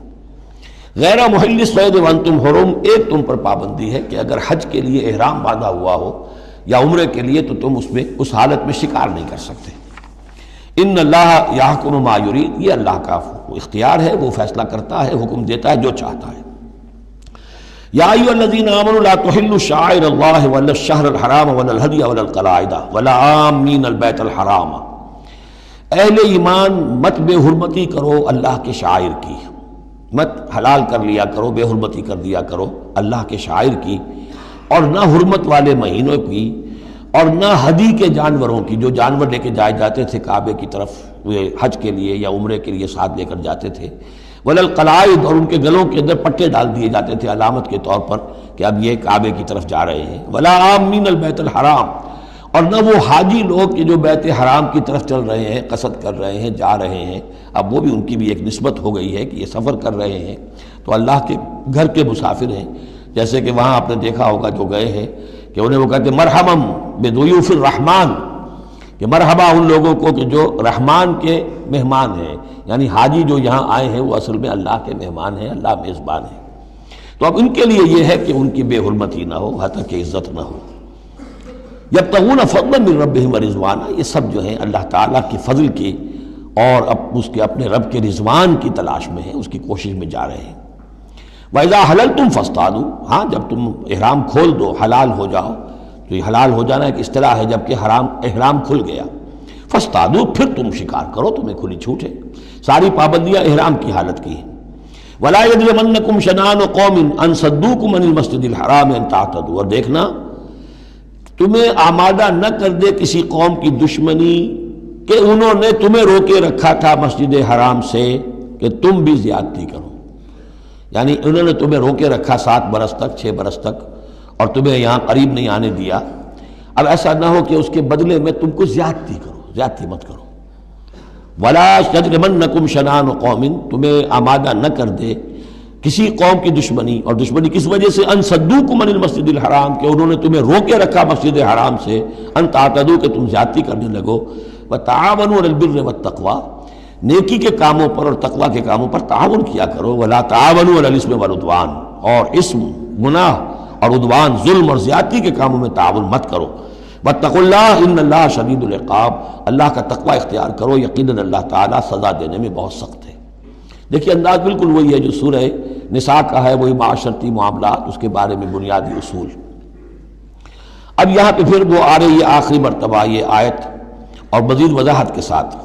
غیر محل الصید وانتم حرم، ایک تم پر پابندی ہے کہ اگر حج کے لیے احرام باندھا ہوا ہو یا عمرے کے لیے تو تم اس میں اس حالت میں شکار نہیں کر سکتے۔ ان اللہ یحکم ما یرید، یہ اللہ کا اختیار ہے، وہ فیصلہ کرتا ہے، حکم دیتا ہے جو چاہتا ہے۔ یا ایھا الذین آمنوا لا تحلوا شعائر اللہ ولا الشہر الحرام ولا الہدی ولا القلائد ولا عامین البیت الحرام، اہل ایمان مت بے حرمتی کرو اللہ کے شعائر کی، مت حلال کر لیا کرو، بے حرمتی کر دیا کرو اللہ کے شعائر کی، اور نہ حرمت والے مہینوں کی، اور نہ ہدی کے جانوروں کی، جو جانور لے کے جائے جاتے تھے کعبے کی طرف حج کے لیے یا عمرے کے لیے ساتھ لے کر جاتے تھے، ولا القلائد، اور ان کے گلوں کے اندر پٹے ڈال دیے جاتے تھے علامت کے طور پر کہ اب یہ کعبے کی طرف جا رہے ہیں، ولا عامین البیت الحرام، اور نہ وہ حاجی لوگ کہ جو بیت حرام کی طرف چل رہے ہیں، قصد کر رہے ہیں، جا رہے ہیں، اب وہ بھی ان کی بھی ایک نسبت ہو گئی ہے کہ یہ سفر کر رہے ہیں تو اللہ کے گھر کے مسافر ہیں۔ جیسے کہ وہاں آپ نے دیکھا ہوگا جو گئے ہیں کہ انہیں وہ کہتے ہیں مرحبا بضیوف الرحمن، کہ مرحبا ان لوگوں کو کہ جو رحمان کے مہمان ہیں، یعنی حاجی جو یہاں آئے ہیں وہ اصل میں اللہ کے مہمان ہیں، اللہ میزبان ہے۔ تو اب ان کے لیے یہ ہے کہ ان کی بے حرمتی نہ ہو، حتیٰ کہ عزت نہ ہو۔ یبتغون فضلا من ربہم ورضوانا، یہ سب جو ہیں اللہ تعالیٰ کی فضل کی اور اس کے اپنے رب کے رضوان کی تلاش میں ہیں، اس کی کوشش میں جا رہے ہیں۔ وَإِذَا حَلَلْتُمْ فَاصْطَادُوا، ہاں جب تم احرام کھول دو، حلال ہو جاؤ، تو یہ حلال ہو جانا ایک اصطلاح ہے جب کہ احرام کھل گیا، فَاصْطَادُوا، پھر تم شکار کرو، تمہیں کھلی چھوٹ ہے، ساری پابندیاں احرام کی حالت کی ہیں۔ وَلَا يَجْرِمَنَّكُمْ شَنَآنُ قَوْمٍ أَن صَدُّوكُمْ عَنِ الْمَسْجِدِ الْحَرَامِ أَن تَعْتَدُوا، اور دیکھنا تمہیں آمادہ نہ کر دے کسی قوم کی دشمنی کہ انہوں نے تمہیں روکے رکھا تھا مسجد حرام سے کہ تم بھی زیادتی کرو، یعنی انہوں نے تمہیں روکے رکھا 7 برس تک 6 برس تک اور تمہیں یہاں قریب نہیں آنے دیا، اب ایسا نہ ہو کہ اس کے بدلے میں تم کو زیادتی کرو، زیادتی مت کرو۔ وَلَا يَجْرِمَنَّكُمْ شَنَآنُ قَوْمٍ، تمہیں آمادہ نہ کر دے کسی قوم کی دشمنی، اور دشمنی کس وجہ سے؟ ان صدوکم عن المسجد الحرام، کہ انہوں نے تمہیں روکے رکھا مسجد حرام سے، ان تعتدوا، کہ تم زیادتی کرنے لگو۔ وَتَعَاوَنُوا عَلَى الْبِرِّ وَالتَّقْوَىٰ، نیکی کے کاموں پر اور تقوی کے کاموں پر تعاون کیا کرو۔ وَلَا تَعَاوَنُوا عَلَى الْإِثْمِ وَالْعُدْوَانِ، اور اسم، گناہ اور عدوان، ظلم اور زیادتی کے کاموں میں تعاون مت کرو۔ وَاتَّقُوا اللَّهَ إِنَّ اللَّهَ شَدِيدُ الْعِقَابِ، اللہ کا تقوی اختیار کرو، یقیناً اللہ تعالیٰ سزا دینے میں بہت سخت ہے۔ دیکھیے انداز بالکل وہی ہے جو سورہ نساء کا ہے، وہی معاشرتی معاملات، اس کے بارے میں بنیادی اصول۔ اب یہاں پہ پھر وہ آ رہی ہے آخری مرتبہ یہ آیت، اور مزید وضاحت کے ساتھ،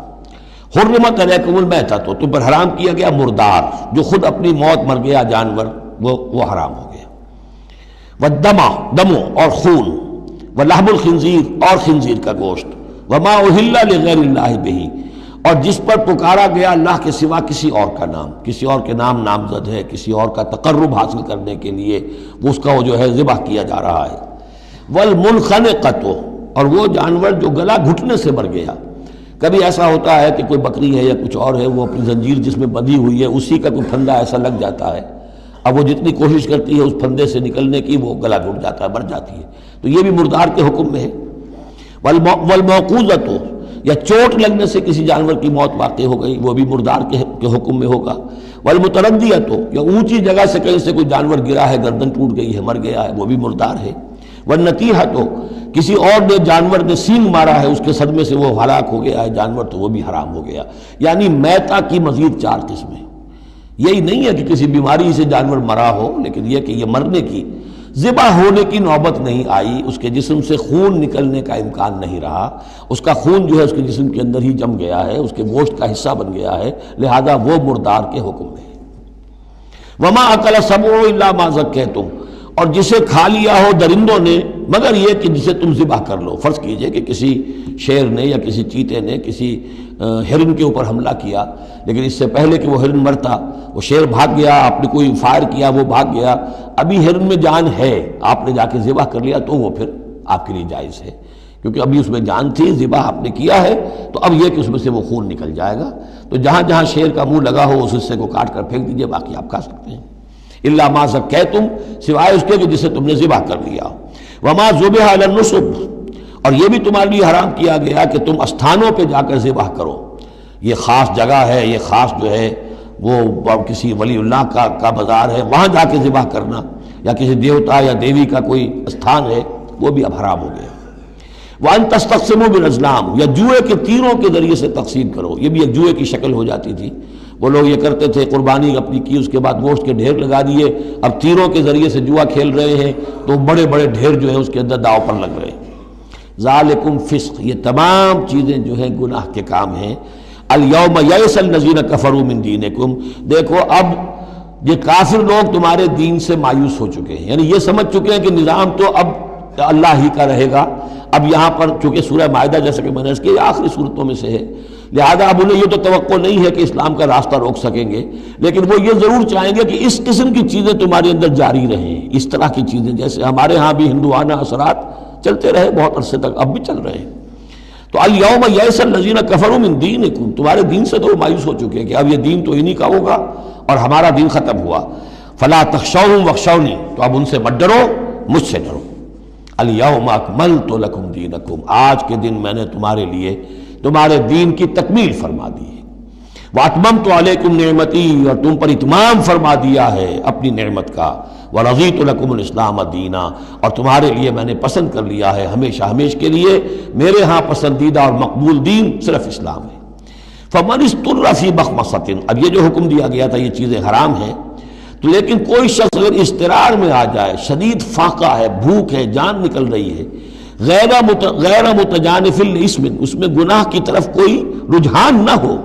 حرمت علیکم المیتۃ، تم پر حرام کیا گیا مردار، جو خود اپنی موت مر گیا جانور، وہ حرام ہو گیا۔ والدم، دم اور خون، ولحم الخنزیر، اور خنزیر کا گوشت، وما اہل لغیر اللہ بہ، اور جس پر پکارا گیا اللہ کے سوا کسی اور کا نام، کسی اور کے نام نامزد ہے، کسی اور کا تقرب حاصل کرنے کے لیے اس کا وہ جو ہے ذبح کیا جا رہا ہے۔ والمنخنقۃ، اور وہ جانور جو گلا گھٹنے سے مر گیا۔ کبھی ایسا ہوتا ہے کہ کوئی بکری ہے یا کچھ اور ہے، وہ اپنی زنجیر جس میں بندھی ہوئی ہے اسی کا کوئی پھندا ایسا لگ جاتا ہے، اب وہ جتنی کوشش کرتی ہے اس پھندے سے نکلنے کی، وہ گلا گھٹ جاتا ہے، مر جاتی ہے، تو یہ بھی مردار کے حکم میں ہے۔ والموقوذۃ، یا چوٹ لگنے سے کسی جانور کی موت واقع ہو گئی، وہ بھی مردار کے حکم میں ہوگا۔ والمتردیۃ، یا اونچی جگہ سے کہیں سے کوئی جانور گرا ہے، گردن ٹوٹ گئی ہے، مر گیا ہے، وہ بھی مردار ہے۔ والنطیحۃ، کسی اور نے جانور نے سینگ مارا ہے، اس کے صدمے سے وہ ہلاک ہو گیا ہے جانور، تو وہ بھی حرام ہو گیا۔ یعنی میتہ کی مزید 4 قسمیں، یہی نہیں ہے کہ کسی بیماری سے جانور مرا ہو، لیکن یہ کہ یہ مرنے کی، ذبح ہونے کی نوبت نہیں آئی، اس کے جسم سے خون نکلنے کا امکان نہیں رہا، اس کا خون جو ہے اس کے جسم کے اندر ہی جم گیا ہے، اس کے گوشت کا حصہ بن گیا ہے، لہذا وہ مردار کے حکم میں ہے۔ وما اکل السبع الا ما ذکیتم، اور جسے کھا لیا ہو درندوں نے مگر یہ کہ جسے تم ذبح کر لو۔ فرض کیجئے کہ کسی شیر نے یا کسی چیتے نے کسی ہرن کے اوپر حملہ کیا، لیکن اس سے پہلے کہ وہ ہرن مرتا وہ شیر بھاگ گیا، آپ نے کوئی فائر کیا وہ بھاگ گیا، ابھی ہرن میں جان ہے، آپ نے جا کے ذبح کر لیا، تو وہ پھر آپ کے لیے جائز ہے، کیونکہ ابھی اس میں جان تھی، ذبح آپ نے کیا ہے، تو اب یہ کہ اس میں سے وہ خون نکل جائے گا، تو جہاں جہاں شیر کا منہ لگا ہو اس حصے کو کاٹ کر پھینک دیجئے، باقی آپ کھا سکتے ہیں۔ الا ما ذکیتم، سوائے اس کے کہ جسے تم نے ذبح کر لیا۔ وما ذبح علی النصب، اور یہ بھی تمہارے لیے حرام کیا گیا کہ تم استھانوں پہ جا کر ذبح کرو، یہ خاص جگہ ہے، یہ خاص جو ہے وہ کسی ولی اللہ کا بازار ہے، وہاں جا کے ذبح کرنا، یا کسی دیوتا یا دیوی کا کوئی استھان ہے، وہ بھی اب حرام ہو گیا۔ وَأَن تَسْتَقْسِمُوا بِالْأَزْلَامِ، یا جوئے کے تیروں کے ذریعے سے تقسیم کرو، یہ بھی ایک جوئے کی شکل ہو جاتی تھی، وہ لوگ یہ کرتے تھے، قربانی اپنی کی، اس کے بعد گوشت کے ڈھیر لگا دیے، اب تیروں کے ذریعے سے جوا کھیل رہے ہیں، تو بڑے بڑے ڈھیر جو ہے اس کے اندر داؤ پر لگ رہے ہیں۔ ذالکم فسق، یہ تمام چیزیں جو ہیں گناہ کے کام ہیں۔ الیوم یئس الذین کفروا من دینکم، دیکھو اب یہ کافر لوگ تمہارے دین سے مایوس ہو چکے ہیں، یعنی یہ سمجھ چکے ہیں کہ نظام تو اب اللہ ہی کا رہے گا۔ اب یہاں پر چونکہ سورہ مائدہ جیسا کہ میں نے اس کی آخری صورتوں میں سے ہے، لہذا اب انہیں یہ تو توقع نہیں ہے کہ اسلام کا راستہ روک سکیں گے، لیکن وہ یہ ضرور چاہیں گے کہ اس قسم کی چیزیں تمہارے اندر جاری رہیں، اس طرح کی چیزیں جیسے ہمارے ہاں بھی ہندوانہ اثرات چلتے رہے بہت عرصے تک، اب بھی چل رہے ہیں۔ تو الیوم یئس الذین کفروا من دینکم، تمہارے دین سے تو وہ مایوس ہو چکے ہیں کہ اب یہ دین تو انہی کا ہوگا اور ہمارا دین ختم ہوا۔ فلا تخشوہم واخشونی، تو اب ان سے مت ڈرو، مجھ سے ڈرو۔ الیوم اکملت لکم دینکم، آج کے دن میں نے تمہارے لیے تمہارے دین کی تکمیل فرما دی ہے۔ واتممت علیکم نعمتی، اور تم پر اتمام فرما دیا ہے اپنی نعمت کا۔ ورضیت لکم الاسلام دینا، اور تمہارے لیے میں نے پسند کر لیا ہے ہمیشہ ہمیش کے لیے میرے ہاں پسندیدہ اور مقبول دین صرف اسلام ہے۔ فمن اضطر فی مخمصۃ، اب یہ جو حکم دیا گیا تھا یہ چیزیں حرام ہیں، تو لیکن کوئی شخص اگر اضطرار میں آ جائے، شدید فاقہ ہے، بھوک ہے، جان نکل رہی ہے، غیر متجانف لاسم، اس میں گناہ کی طرف کوئی رجحان نہ ہو،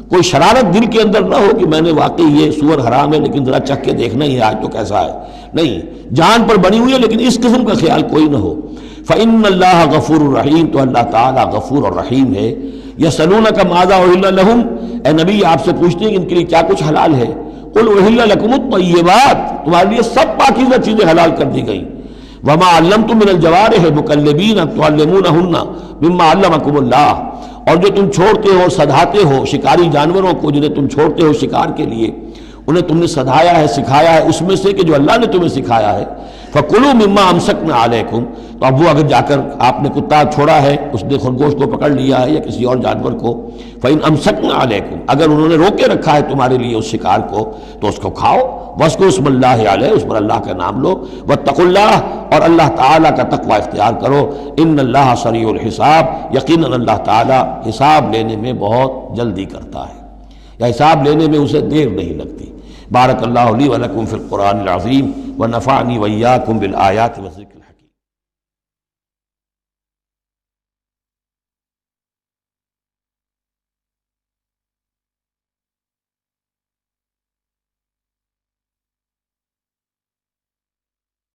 کوئی شرارت دل کے اندر نہ ہو کہ میں نے واقعی یہ سور حرام ہے لیکن ذرا چکھ کے دیکھنا ہی ہے آج تو کیسا ہے، نہیں، جان پر بنی ہوئی ہے لیکن اس قسم کا خیال کوئی نہ ہو۔ فإن اللہ غفور الرحیم، تو اللہ تعالیٰ غفور اور رحیم ہے۔ یسألونک ماذا أحل لهم، اے نبی آپ سے پوچھتے ہیں کہ ان کے لیے کیا کچھ حلال ہے، قل احل لکم الطیبات، تمہارے لیے سب پاکیزہ چیزیں حلال کر دی گئیں. وما علمتم من الجوارح مکلبین تعلمونہن مما علمکم اللہ، اور جو تم چھوڑتے ہو اور سدھاتے ہو شکاری جانوروں کو، جنہیں تم چھوڑتے ہو شکار کے لیے، انہیں تم نے سدھایا ہے، سکھایا ہے اس میں سے کہ جو اللہ نے تمہیں سکھایا ہے. فَكُلُوا مِمَّا أَمْسَكْنَا عَلَيْكُمْ، تو اب وہ اگر جا کر آپ نے کتا چھوڑا ہے، اس نے خرگوش کو پکڑ لیا ہے یا کسی اور جانور کو، فَإِنْ أَمْسَكْنَا عَلَيْكُمْ، اگر انہوں نے روکے رکھا ہے تمہارے لیے اس شکار کو تو اس کو کھاؤ. وَاذْكُرُوا اسْمَ اللَّهِ عَلَيْهِ، اس پر اللہ کا نام لو. وَاتَّقُوا اللَّهَ، اور اللہ تعالیٰ کا تقوی اختیار کرو. إِنَّ اللَّهَ سَرِيعُ الْحِسَابِ، یقیناً اللہ تعالیٰ حساب لینے میں بہت جلدی کرتا ہے، یا حساب لینے میں اسے دیر نہیں لگتی. بارک اللہ لی و لکم فی القرآن العظیم ونفعنی وإیاکم بالآیات والذکر